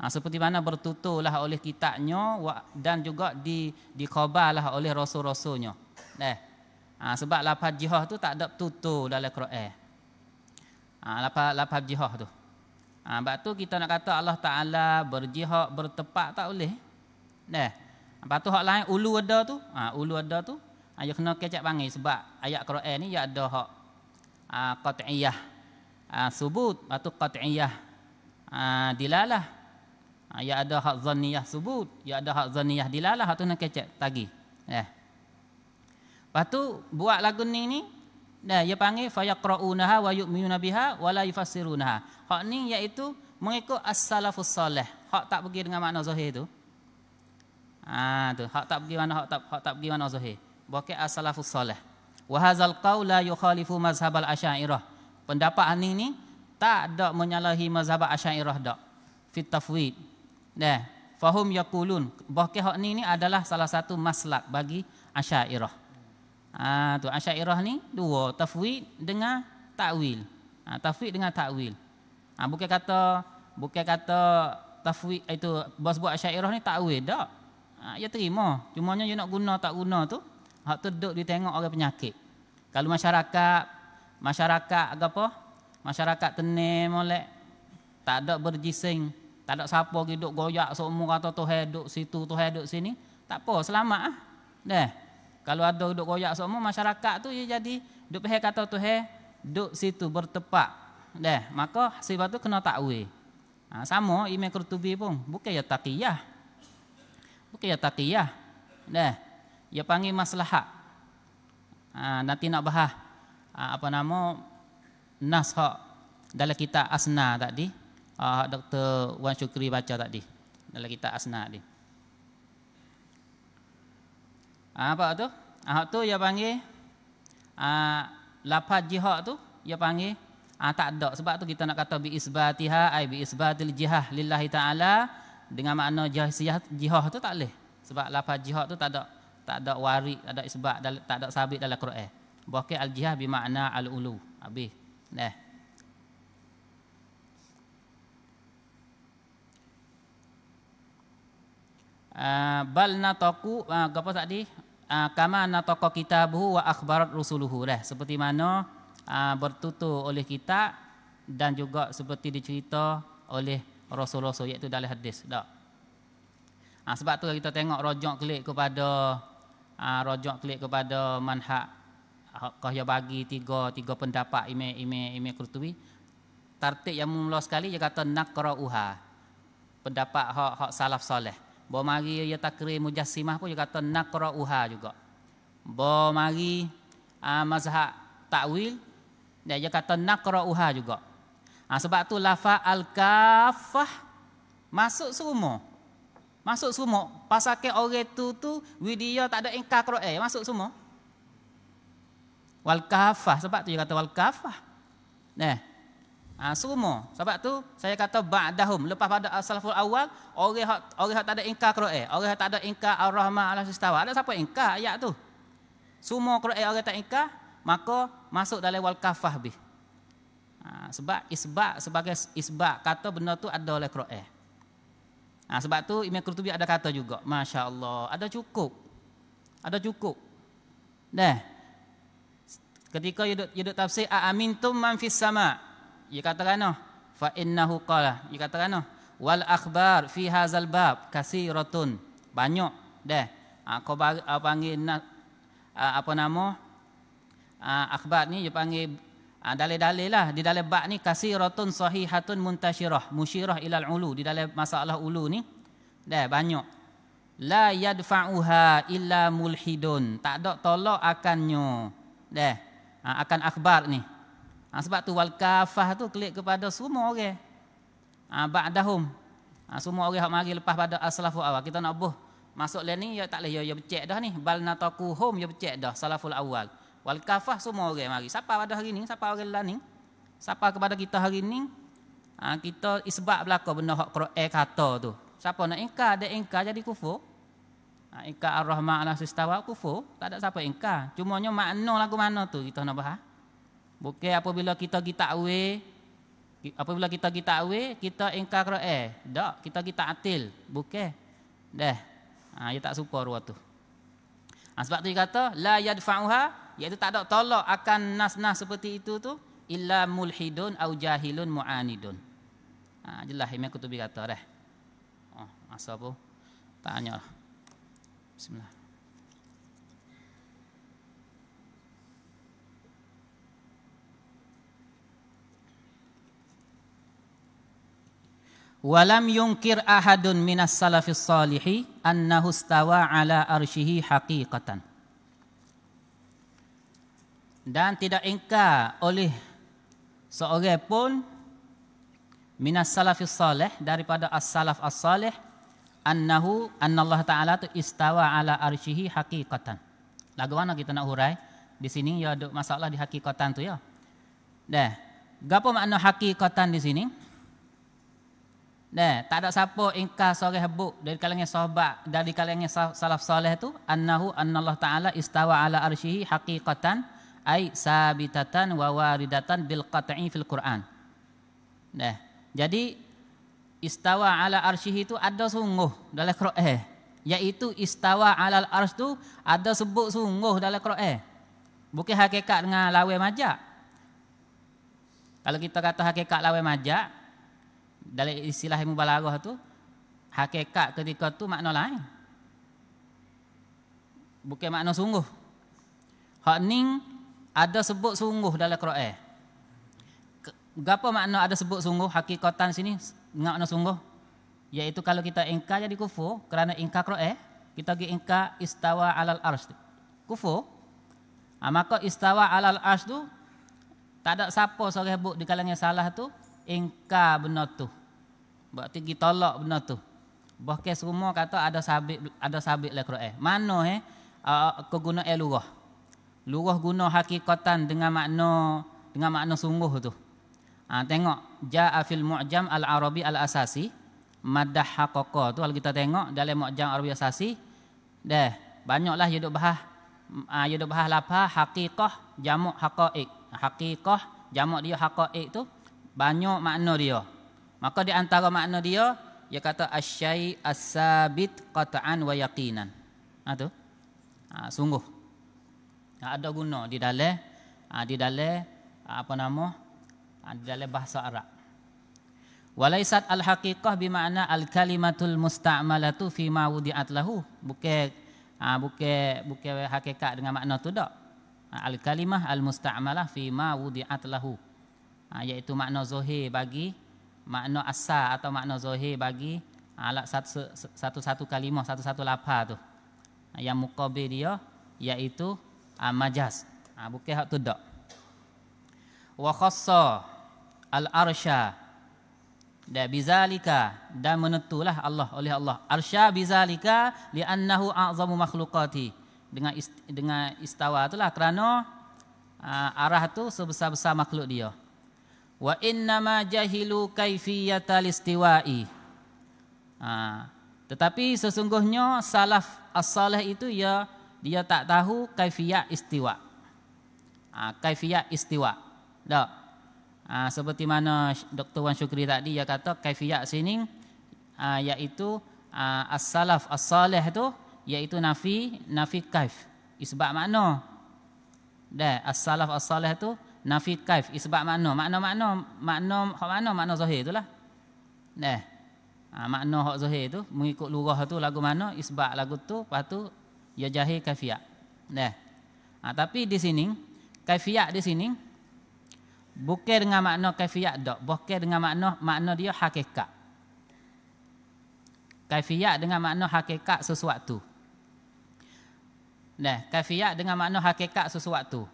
Seperti mana bertuturlah oleh kitabnya dan juga dikhabarlah oleh rasul-rasulnya. Sebab lafaz jihah tu tak ada tutur dalam Quran. Lafaz jihah tu. Sebab tu kita nak kata Allah Taala berjihad bertepak tak boleh. Lepas tu hak lain ulu ada tu, ulu ada tu, dia kena kecek panggil sebab ayat Quran ni dia ada hak qat'iyah subut, atau qat'iyah dilalah. Ya ada hak zanniyah subut, ya ada hak zanniyah dilalah, hak tu nak kecek tagi. Lepas tu buat lagu ni dia panggil fayaqra'unaha wa yu'minuna biha wa la yufassirunaha. Hak ni iaitu mengikut as-salafus salih. Hak tak pergi dengan makna zahir tu. Tu hak tak pergi mana hak tak pergi mana zahir. Bukan as-salafus salih. Wa hadzal qaul la yukhalifu mazhabal asy'ariyah. Pendapat ni tak ada menyalahi mazhab asy'ariyah dak. Fit tafwid. Fahum yaqulun. Bahkan hak ni adalah salah satu maslak bagi asy'ariyah. Tu asy'ariyah ni dua, tafwid dengan takwil. Tafwid dengan takwil. Bukan kata tafwid itu bos buat asy'ariyah ni takwil dak. Ya terima. Cumanya dia nak guna tak guna tu hak tu duduk ditengok orang penyakit. Kalau masyarakat apa? Masyarakat tenang molek, tak ada berjising, tak ada siapa pergi duk goyak semua kata Tuhan duk situ, Tuhan duk sini, tak apa, selamat Kalau ada duk goyak semua masyarakat tu dia jadi duk pihak kata Tuhan duk situ bertepak. Maka sebab tu kena takwil. Sama Imam Qurtubi pun bukan ya taqiyah. Bukan ya taqiyah. Dia panggil maslahat. Nanti nak bahas apa nama nas hak dalam kitab Asna tadi. Dr. Wan Syukri baca tadi dalam kitab Asna tadi. Apa tu? Hak tu dia panggil lafaz jihad tu dia panggil tak ada. Sebab tu kita nak kata bi isbatiha ai bi isbatil jihah lillahi taala dengan makna jihad tu tak boleh. Sebab lafaz jihad tu tak ada warid, tak ada isbat, tak ada sabit dalam Quran. Bahkan al-jihad bermakna al-ulu. Habis. Bal nataku apa tadi? Kama nataqa kitabuhu wa akhbarat rusuluhu. Seperti mana bertutur oleh kitab dan juga seperti dicerita oleh rasul-rasul iaitu dalam hadis. Sebab tu kita tengok rojak klik kepada manhaj kau dia bagi tiga pendapat Imam Qurtubi. Tartib yang mula sekali dia kata naqra'uha. pendapat hak salaf soleh. Bo mari ia takrir mujassimah pun dia kata naqra'uha juga. Bo mari mazhab takwil dia kata naqra'uha juga. Sebab tu lafaz al-kafah masuk semua. Masuk semua. Pasal ke orang tu dia tak ada ingkar Quran, masuk semua. Wal kafah, sebab tu dia kata wal kafah. Semua. Sebab tu saya kata ba'dahum, lepas pada as-salaful awal, orang hak tak ada ingkar Quran, orang hak tak ada ingkar ar-rahman 'alas istawa. Ada siapa ingkar ayat tu? Semua Quran orang tak ingkar, maka masuk dalam wal kafah bih. Sebab isbat sebagai isbat kata benda tu ada oleh Quran. Sebab tu Imam Qurtubi ada kata juga, masya-Allah, ada cukup. Ada cukup. Ketika yuduk tafsir amintum man fis sama, dia katakan fa innahu qala, dia katakan wal akhbar fi hadzal bab kasiratun, banyak kau panggil apa nama akhbar ni dia panggil dalil-dalil lah di dalam bab ni, kasiratun sahihatun muntasyirah musyirah ilal ulu, di dalam masalah ulu ni banyak. La yadfa'uha illa mulhidun, tak ada tolak akannya akan akhbar ni. Sebab tu wal kafah tu klik kepada semua orang. Ba'dahum, semua orang hak mari lepas pada as-salaful awal. Kita nak masuk lain ni ya tak leh ya becek dah ni, bal nataquhum ya becek dah salaful awal. Wal kafah semua orang mari. Siapa pada hari ni, siapa orang lain ni, siapa kepada kita hari ni, kita isbat belaka benda hak Quran kata tu. Siapa nak ingkar, ada ingkar jadi kufur. Ingkar ar-rahman 'alas istawa kufur, tak ada siapa ingkar. Cumanya makna lagu mana tu kita nak bahas. Bukan apabila kita takwil, kita ingkar Quran. Tak, kita atil. Bukan. Dia tak suka ruah tu. Sebab tu dia kata la yadfa'uha, iaitu tak ada tolak akan nas-nas seperti itu tu illa mulhidun au jahilun mu'anidun. Jelas Imam Qurtubi kata dah. Masa apa? Tanya. Bismillah. Walam yunkir ahadun minas salafis salihi annahu istawa ala arsyihi haqiqatan. Dan tidak ingkar oleh seorang pun minas salafis salih, daripada as-salaf as-salih, annallah ta'ala tu istawa ala arsyihi haqiqatan. Lagu mana kita nak hurai? Di sini ya ada masalah di haqiqatan tu ya. Gapo makna haqiqatan di sini? Tak ada siapa ingkar seorang habuk dari kalangan sahabat, dari kalangan salaf salih tu annallah ta'ala istawa ala arsyihi haqiqatan ay sabitatan wa waridatan bil qat'i fil Quran. Jadi istawa ala arsyihi itu ada sungguh dalam Quran, iaitu istawa alal arsy tu ada sebut sungguh dalam Quran. Bukan hakikat dengan lawan majak. Kalau kita kata hakikat lawan majak dalam istilah mubalaghah tu, hakikat ketika tu makna lain. Bukan makna sungguh. Hak ning ada sebut sungguh dalam Quran. Gapo makna ada sebut sungguh hakikatan sini makna sungguh? Iaitu kalau kita ingkar jadi kufur kerana ingkar Quran, kita pergi ingkar istawa alal arsy. Kufur. Maka istawa alal arsy tu tak ada siapa seorang sebut di kalangan salah tu ingkar benda tu. Berarti kita tolak benda tu. Bahkan semua kata ada sabit dalam Quran. Mana kegunaan lurah. Lurah guna hakikatan dengan makna sungguh tu. Tengok jaa fil mu'jam al-arabi al-asasi maddah haqqaqa tu, kalau kita tengok dalam mu'jam arabi asasi banyaklah dia duk bahas lafaz haqiqah jamak haqaiq. Haqiqah jamak dia haqaiq tu banyak makna dia. Maka di antara makna dia kata asy-syai' as-sabit qat'an wa yaqinan. Sungguh. Ada guna di dalam di dalam bahasa Arab. Walaisat al-haqiqah bimakna al-kalimatul musta'malatu fi ma wudi'at lahu. Bukan hakikat dengan makna tu dak. Al-kalimah al-musta'malah fi ma wudi'at lahu. Iaitu makna zahir bagi makna asal atau makna zahir bagi Alat satu kalimah, satu lafaz tu. Yang muqabil dia iaitu majaz. Bukan hak tu dak. Wa khassa al-arsya dan bizalika, dan menentulah Allah oleh Allah arsya bizalika li'annahu a'zamu makhluqati, dengan istawa itulah kerana arah tu sebesar-besar makhluk dia. Wa innama jahilu kaifiyatal istiwa'i. Tetapi sesungguhnya salaf as-salih itu dia tak tahu kaifiyat istiwa. Kaifiyat istiwa. Tak. Seperti mana Dr. Wan Syukri tadi dia kata kaifiyat sini iaitu as-salaf as-salih tu iaitu nafi kaif, isbat makna. Dah as-salaf as-salih tu nafi kaif, isbat makna. Makna zahir itulah. Dah. Makna hak zahir tu mengikut lurah tu lagu mana isbat lagu tu, lepas tu ya jahil kaifiyat. Dah. Tapi di sini kaifiyat di sini bukan dengan makna kaifiyat dak, bukan dengan makna dia hakikat. Kaifiyat dengan makna hakikat sesuatu. Dah, kaifiyat dengan makna hakikat sesuatu.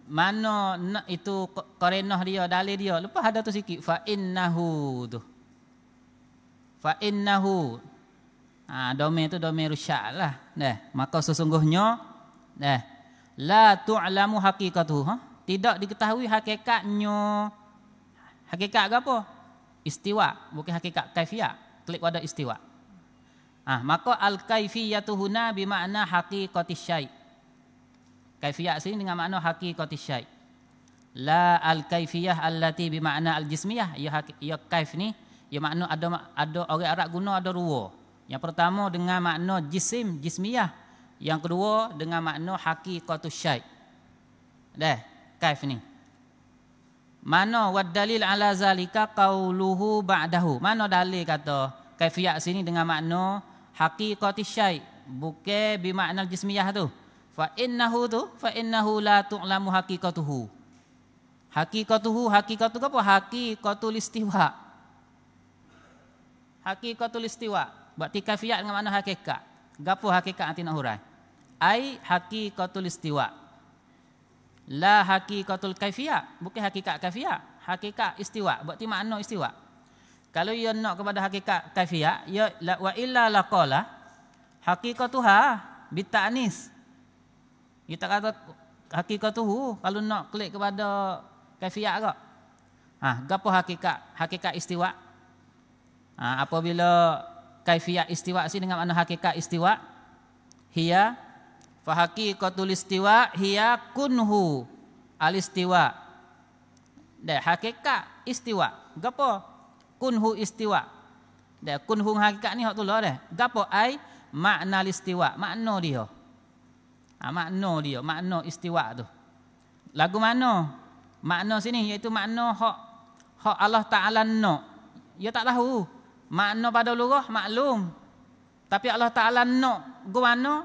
Mana itu qarinah dia, dalil dia. Lepas ada tu sikit fa innahu tu. Fa innahu. Domain tu domain rusyak lah. Dah, maka sesungguhnya la tu'lamu haqiqatuhu. Tidak diketahui hakikatnya. Hakikat ke apa? Istiwa, bukan hakikat kaifiyat. Klik pada istiwa. Maka al-kaifiyatu huna bermakna haqiqatis syai'. Kaifiyat sini dengan makna haqiqatis syai'. La al-kaifiyah allati bermakna al-jismiyah. Ya kaif ni, ya makna ada orang Arab guna ada dua. Yang pertama dengan makna jisim, jismiyah. Yang kedua dengan makna haqiqatus syai'. Dah, kaif ni. Mana wad dalil ala zalika qauluhu ba'dahu. Mana dalil kata kaifiyat sini dengan makna haqiqatis syai', bukan bermakna jismiyah tu. Fa innahu la tu'lamu haqiqatuhu. Haqiqatu apa? Haqiqatul istiwa. Haqiqatul istiwa. Berarti kaifiyat dengan makna hakikat. Gapo hakikat anti nak hurai? Ai haqiqatul istiwa. La haqiqatul kaifiyah, bukan hakikat kaifiyah. Hakikat istiwa, berarti makna istiwa. Kalau ia nak kepada hakikat kaifiyah, ya wa illa laqala haqiqatuha bita'nis. Kita kata hakikatuhu kalau nak klik kepada kaifiyat ke? Gapo hakikat istiwa? Apabila kaifiyat istiwa sini dengan makna hakikat istiwa, hiya fa haqiqatul istiwa hiya kunhu al-istiwa. Dah hakikat istiwa. Gapo? Kunhu istiwa. Dah kunhu hakikat ni hak tu lah dah. Gapo ai makna istiwa, makna dia. Makna istiwa tu. Lagu mana? Makna sini iaitu makna hak Allah Taala nak. Dia tak tahu. Makna pada lurah maklum. Tapi Allah Taala nak go mana?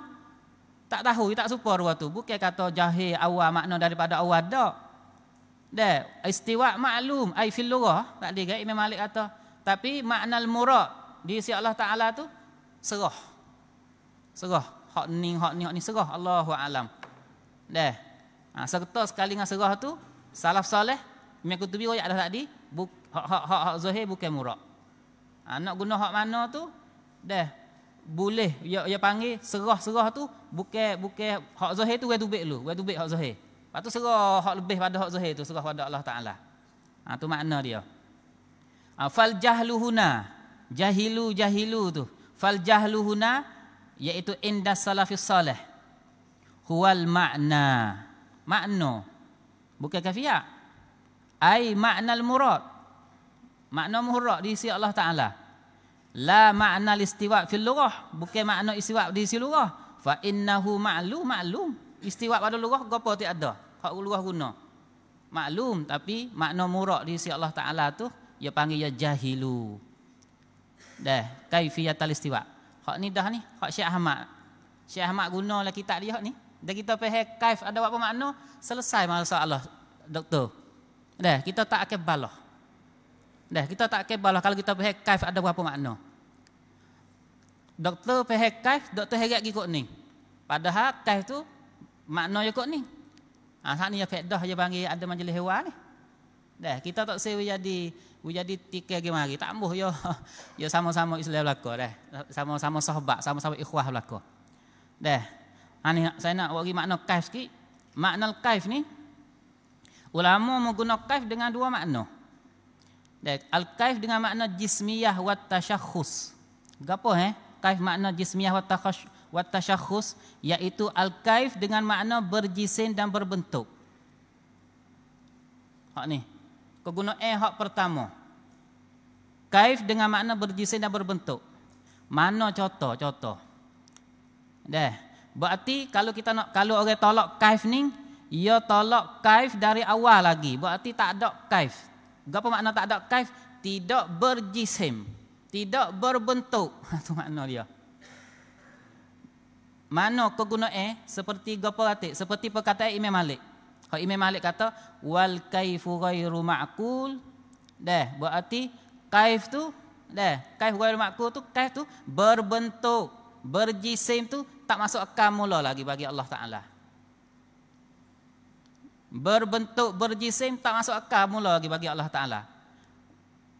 Tak tahu, dia tak serupa dua tu. Bukan kata jahil awal makna daripada awal dak. Dah, istiwa maklum ai fil lurah. Tak ada ke Imam Malik kata. Tapi makna al-murad di sisi Allah Taala tu serah. Hak ni serah, Allahu a'lam. Dah. Serta sekali dengan serah tu salaf soleh Imam Qutubi royak dah tadi, hak zahir bukan murad. Nak guna hak mana tu? Dah. Boleh dia panggil serah tu bukan hak zahir tu wetubik hak zahir. Lepas tu serah hak lebih pada hak zahir tu, serah pada Allah Taala. Tu makna dia. Fal jahluhuna, jahilu tu. Fal jahluhuna iaitu inda salafis salih huwal makna bukan kaifiyah, ai maknal murad, makna murad di sisi Allah Taala. La makna istiwa fil lughah, bukan makna istiwa di sisi lughah. Fa innahu ma'lum istiwa pada lughah gapo tak ada, hak lughah guna maklum, tapi makna murad di sisi Allah Taala tu dia panggil ya jahilu. Dah, kaifiyatul istiwa. Hak ni dah ni, hak Syekh Ahmad. Syekh Ahmad gunalah kitab dia hak ni. Dan kita faham kaif ada apa makna, selesai masalah doktor. Dah, kita tak akan balah. Dah, kita tak kebal kalau kita faham kaif ada berapa makna. Doktor faham kaif, doktor heret gi kok ni. Padahal kaif tu makna je kok ni. Hak ni ya faedah je panggil ada majlis hewan ni. Dah, kita tak sewi jadi tikai ge mari. Tak ambuh yo yo sama-sama Islam belaka dah. Sama-sama sahabat, sama-sama ikhwah belaka. Dah. Ani saya nak bagi makna kaif sikit. Makna kaif ni ulama menggunakan kaif dengan dua makna. Al-kaif dengan makna jismiyah wa tasyakhus. Gapo kaif makna jismiyah wa tasyakhus iaitu al-kaif dengan makna berjisim dan berbentuk. Hak ni. Kau guna hak pertama. Kaif dengan makna berjisim dan berbentuk. Mana contoh? Dah. Berarti kalau orang tolak kaif ni, ia tolak kaif dari awal lagi. Berarti tak ada kaif. Apa makna tak ada kaif? Tidak berjisim, tidak berbentuk. Itu makna dia. Mana kau guna seperti gapo kata? Seperti perkataan Imam Malik. Kalau Imam Malik kata wal kaifu ghairu ma'qul. Dah, berarti kaif tu kaif ghairu ma'qul tu kaif tu berbentuk, berjisim tu tak masuk akal mula lagi bagi Allah Taala. Berbentuk berjisim tak masuk akal mula lagi bagi Allah Taala.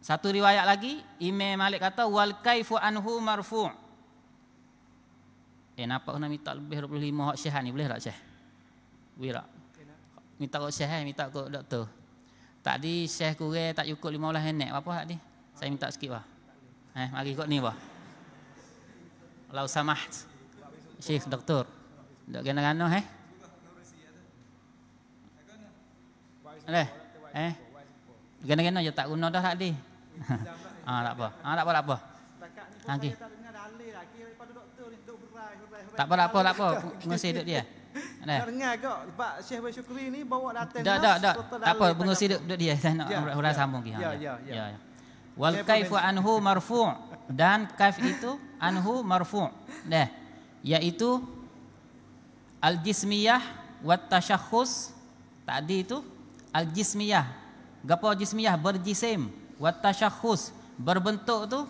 Satu riwayat lagi Imam Malik kata wal kaifu anhu marfu'. Nampak nak minta lebih 25 hak syekh ni boleh tak syekh? Boleh tak? Minta kau syekh minta kau doktor. Tadi syekh kurang tak cukup 15 minit apa tadi? Saya minta sikit bah. Mari kau ni bah. Lau samaht. Syekh doktor. Dak gana-gana Gana-gana je tak guna dah tadi. Tak apa. Tak apa. Okey. Tak apa. Pengurusi duduk dia. Nak dengar kok Pak Syekh Syukri ni bawa datang Tak apa, pengurusi duduk dia. Saya nak hurah sambung lagi. Ya. Wal kaifu anhu marfu' dan kaif itu anhu marfu'. Dah. Iaitu al-jismiyah wa tasyakhus. Tadi itu al-jismiyah. Gapo jismiyah? Berjisim. Wa tasyakhus. Berbentuk tu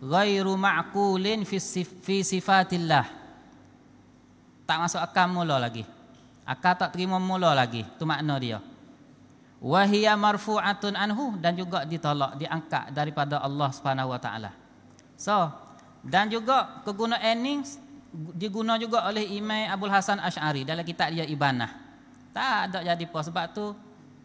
ghairu ma'qulin fi sifatillah. Tak masuk akal mula lagi. Akal tak terima mula lagi. Tu makna dia. Wa hiya marfu'atun anhu dan juga ditolak, diangkat daripada Allah Subhanahu wa taala. So, dan juga kegunaan ini diguna juga oleh Imam Abdul Hasan Asy'ari dalam kitab dia Ibanah. Tak ada jadi apa sebab tu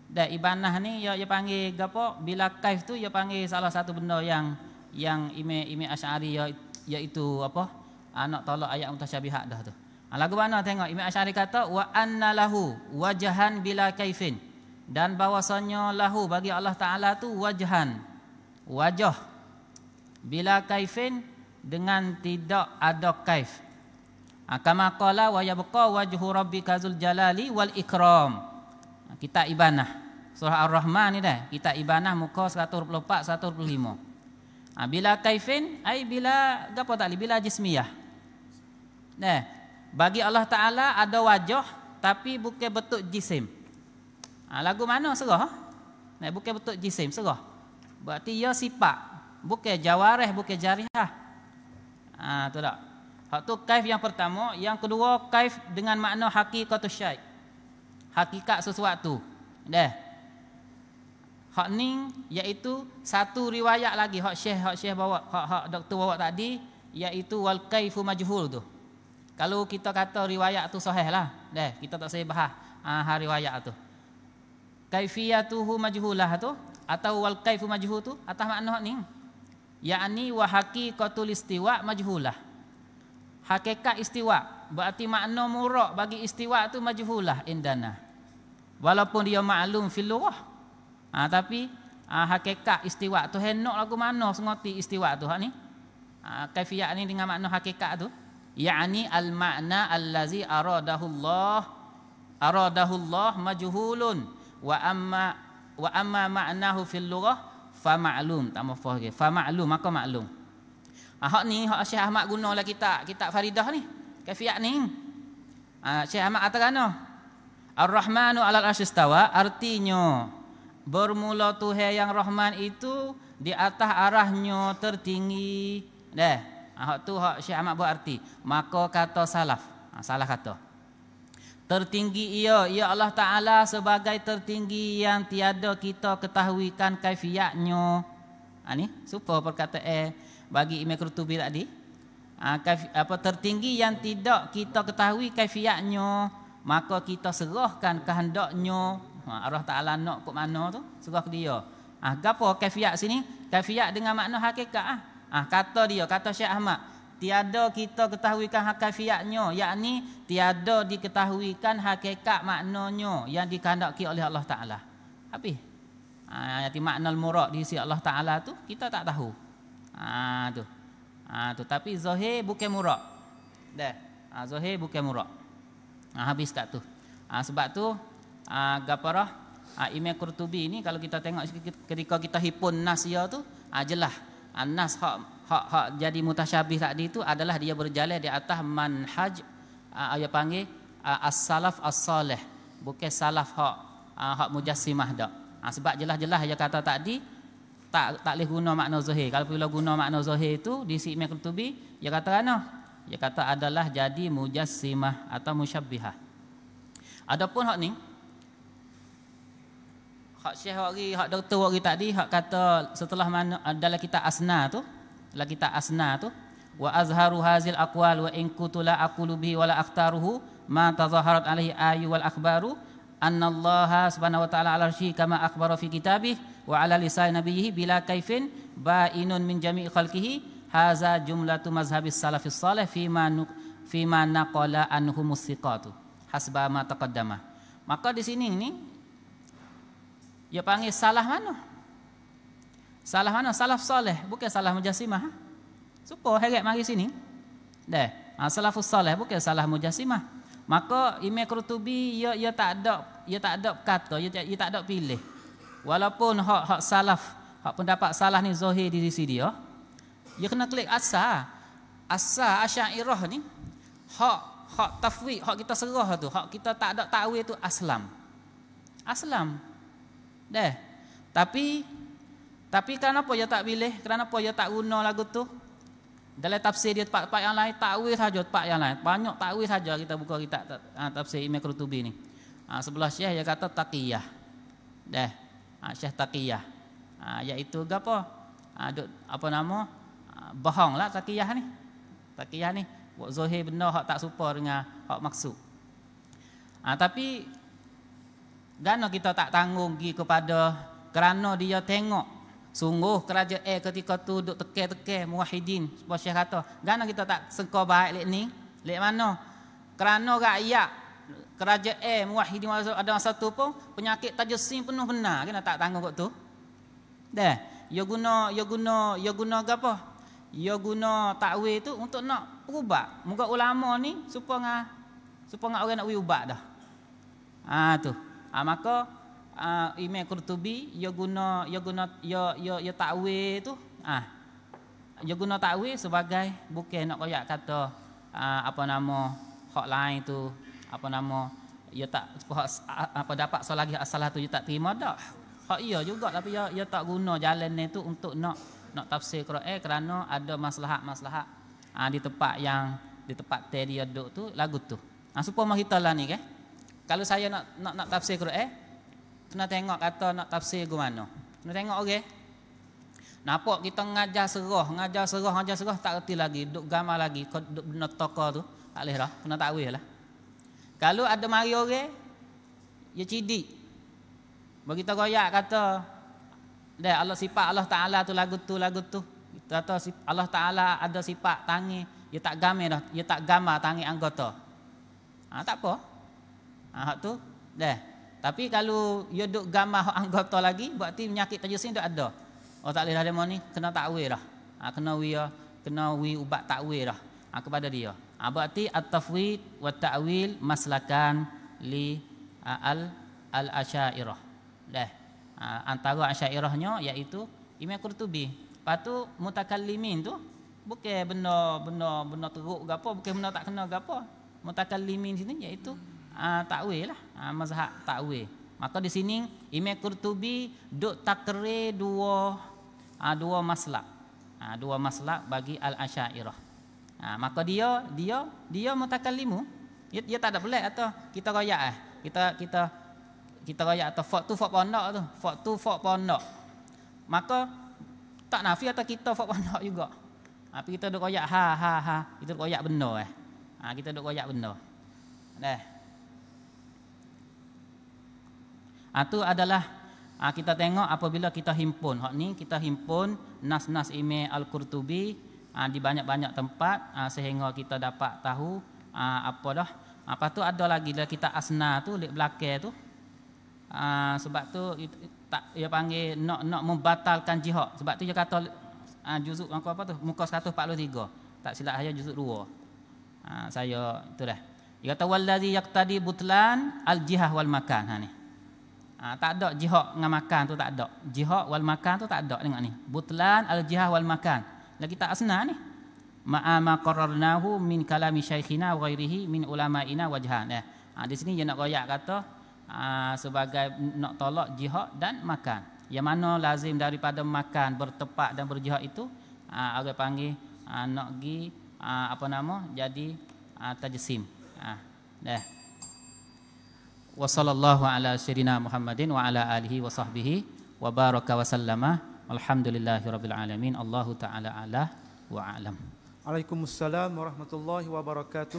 dah Ibanah ni dia panggil gapo bila kaif tu dia panggil salah satu benda yang Imam Asy'ari iaitu apa? Anak tolak ayat mutasyabihat dah tu. Lagu mana tengok Imam Asy'ari kata wa anna lahu wajhan bila kaifin dan bahwasanya lahu bagi Allah Taala tu wajhan wajah bila kaifin dengan tidak ada kaif. Kama qala wa yabqa wajhu rabbika dzul jalali wal ikram. Kitab Ibanah surah Ar-Rahman ni dah. Kitab Ibanah muka 124 125. Bila kaifin ai bila gapo tadi bila jismiyah. Bagi Allah Taala ada wajah tapi bukan bentuk jisim. Lagu mana serah? Bukan bentuk jisim serah. Berarti ia sifat, bukan jawarih, bukan jarihah. Tu tak. Hak tu kaif yang pertama, yang kedua kaif dengan makna hakikatus syai'. Hakikat sesuatu. Hak ni iaitu satu riwayat lagi hak Syekh bawa, hak doktor bawa tadi iaitu wal kaifu majhul tu. Kalau kita kata riwayat tu sahih lah, kita tak saya bahas riwayat tu. Kaifiyatuhu majhulah tu atau wal kaifu majhul tu atas makna hak ni. Yakni wa haqiqatul istiwa majhulah. Hakikat istiwa berarti makna murak bagi istiwa tu majhulah indana. Walaupun dia maklum fil lughah. Tapi hakikat istiwa tu henok lagu mana sengerti istiwa tu hak ni. Kaifiyat ni dengan makna hakikat tu yakni al makna allazi aradahu Allah majhulun wa amma ma'nahu fil lughah fa ma'lum. Tak mafhum ke fa ma'lum maka maklum. Hak ni hak Syekh Ahmad guna lah kitab Faridah ni. Kaifiyat ni. Syekh Ahmad kata kana Ar-Rahmanu 'alal 'arsy istawa artinya bermula Tuhan yang Rahman itu di atas arahnya tertinggi. Dah. Hak tu hak Syekh Ahmad buat arti. Maka kata salaf. Salah kata. Tertinggi ia Allah Ta'ala sebagai tertinggi yang tiada kita ketahuikan kaifiatnya. Ni supaya perkataan bagi Imam Qurtubi tadi. Tertinggi yang tidak kita ketahui kaifiatnya, maka kita serahkan kehendaknya. Allah Ta'ala nak ke mana tu, serah ke dia. Gapo kaifiat sini? Kaifiat dengan makna hakikat. Kata dia, kata Syekh Ahmad, tiada kita ketahuikan kaifiatnya, yakni tiada diketahuikan hakikat maknanya yang dikehendaki oleh Allah Ta'ala. Habis. Yang makna al-murad di sisi Allah Ta'ala tu kita tak tahu. Tu tapi zahir bukan murad. Dah. Zahir bukan murad. Habis kat tu. Sebab tu gaparah Imam Qurtubi ni kalau kita tengok ketika kita hipun nas dia tu jelas nas hak jadi mutasyabih tadi tu adalah dia berjalan di atas manhaj dia panggil as-salaf as-salih, bukan salaf hak mujassimah dak. Sebab jelas-jelas dia kata tadi tak boleh guna makna zahir. Kalau bila guna makna zahir itu di sisi Imam Qurtubi dia kata ana? Dia kata adalah jadi mujassimah atau musyabbihah. Adapun hak ni hak Syekh hak doktor tadi hak kata setelah mana dalam kitab Asna tu, dalam kitab Asna tu wa azharu hazil aqwal wa in kutula aqulu bihi wala akhtaruhu ma tazaharat alaihi ayu wal akhbaru annallaha subhanahu wa ta'ala ala arshi kama akhbara fi kitabih wa ala lisan nabiyhi bila kaifin ba'inun min jami'i khalqihi haza jumlatu mazhabis salafis salih fima naqala anhumus thiqatu hasba ma taqaddama. Maka di sini ni dia panggil salah mana? Salah mana? Salaf salih, bukan salah mujassimah. Supo heret mari sini. Dah. Salafus salih bukan salah mujassimah. Maka Imam Qurtubi ia tak ada kata, ia tak ada pilih. Walaupun hak salaf, hak pendapat salah ni zahir di sisi dia, dia kena klik asal Asy'ariyah ni hak tafwid, hak kita serah tu, hak kita tak ada takwil tu aslam. Dah. Tapi kenapa dia tak pilih? Kenapa dia tak guna lagu tu? Dalam tafsir dia tempat yang lain takwil saja, tempat yang lain banyak takwil saja. Kita buka kitab tafsir Imam Qurtubi ni. Sebelah Syekh dia kata taqiyah. Dah. Syekh taqiyah. Iaitu gapo? Apa nama? Bohonglah taqiyah ni. Taqiyah ni buat zahir benda hak tak serupa dengan hak maksud. Tapi gana kita tak tanggung pergi kepada kerana dia tengok sungguh kerajaan ketika tu duk teke-teke muwahhidin. Sebab Syekh kata, gana kita tak sengkau baik lek ni? Lek mana? Kerana rakyat kerajaan muwahhidin ada masa tu pun penyakit tajasim penuh benar, kena tak tanggung kok tu. Dah, dia guna gapo? Dia guna takwil tu untuk nak berubat. Moga ulama ni supaya orang nak ubat dah. Tu. Maka Imam Qurtubi ia guna takwil tu dia guna takwil sebagai bukan nak koyak kata hak lain tu ia tak dapat lagi asalah tu dia tak terima dak. Hak ia juga tapi ia tak guna jalan ni tu untuk nak tafsir Quran kerana ada maslahat di tempat dia duduk tu lagu tu. Supaya kita lah ni ke. Kalau saya nak tafsir Quran, kena tengok kata nak tafsir ke mana. Kena tengok okey. Nampak kita ngajar serah tak erti lagi, duk gambar lagi, duk benda toko tu, tak leh dah, kena takwil lah. Kalau ada mari orang, dia cidik. Bagi kita goyak kata, dah Allah sifat Allah Taala tu lagu tu. Kata Allah Taala ada sifat tangi, dia tak gambar tangi anggota. Tak apa. Hak tu dah. Tapi kalau dia duk gambar anggota lagi, berarti penyakit tajasim dak ada. Tak boleh dah demo ni, kena takwil dah. Kena ubat takwil dah kepada dia. Berarti at-tafwid wa ta'wil maslakan li al-Asy'ariyah. Dah. Antara Asy'ariyahnya iaitu Imam Qurtubi. Lepas tu mutakallimin tu bukan benda teruk gapo, bukan benda tak kena gapo. Mutakallimin sini iaitu takwil lah, mazhab takwil. Maka di sini Imam Qurtubi duk takrir dua maslak. Dua maslak bagi al-Asy'ariyah. Maka dia mutakallimu. Dia tak ada pelik atau kita royak kita royak atau fak tu fak pondok tu. Fak tu fak pondok. Maka tak nafi atau kita fak pondok juga. Tapi kita duk royak ha. Kita duk royak benda kita duk royak benda. Itu adalah kita tengok apabila kita himpun. Hak ni kita himpun nas-nas Imam Al-Qurtubi di banyak-banyak tempat sehingga kita dapat tahu apa dah. Apa tu ada lagi dah kita asna tu di belakang tu. Sebab tu tak dia panggil nak membatalkan jihad. Sebab tu dia kata juzuk apa tu muka 143. Tak silap saya juzuk 2. Saya itu dah. Dia kata wallazi yaqtadi butlan al-jihah wal makan ni. Tak ada jihad dengan makan tu tak ada. Jihad wal makan tu tak ada. Tengok ni. Butlan al-jihah wal makan. Lagi tak asna ni. Ma'ama qararnahu min kalami syaikhina wa ghairihi min ulama'ina wajhan. Di sini dia nak royak kata sebagai nak tolak jihad dan makan. Yang mana lazim daripada makan bertepak dan berjihad itu orang panggil nak gi jadi tajsim. Wa sallallahu ala sayyidina Muhammadin wa ala alihi wa sahbihi wa baraka wa sallama. Alhamdulillahirabbil alamin. Allahu taala ala wa alam. Waalaikumsalam warahmatullahi wabarakatuh.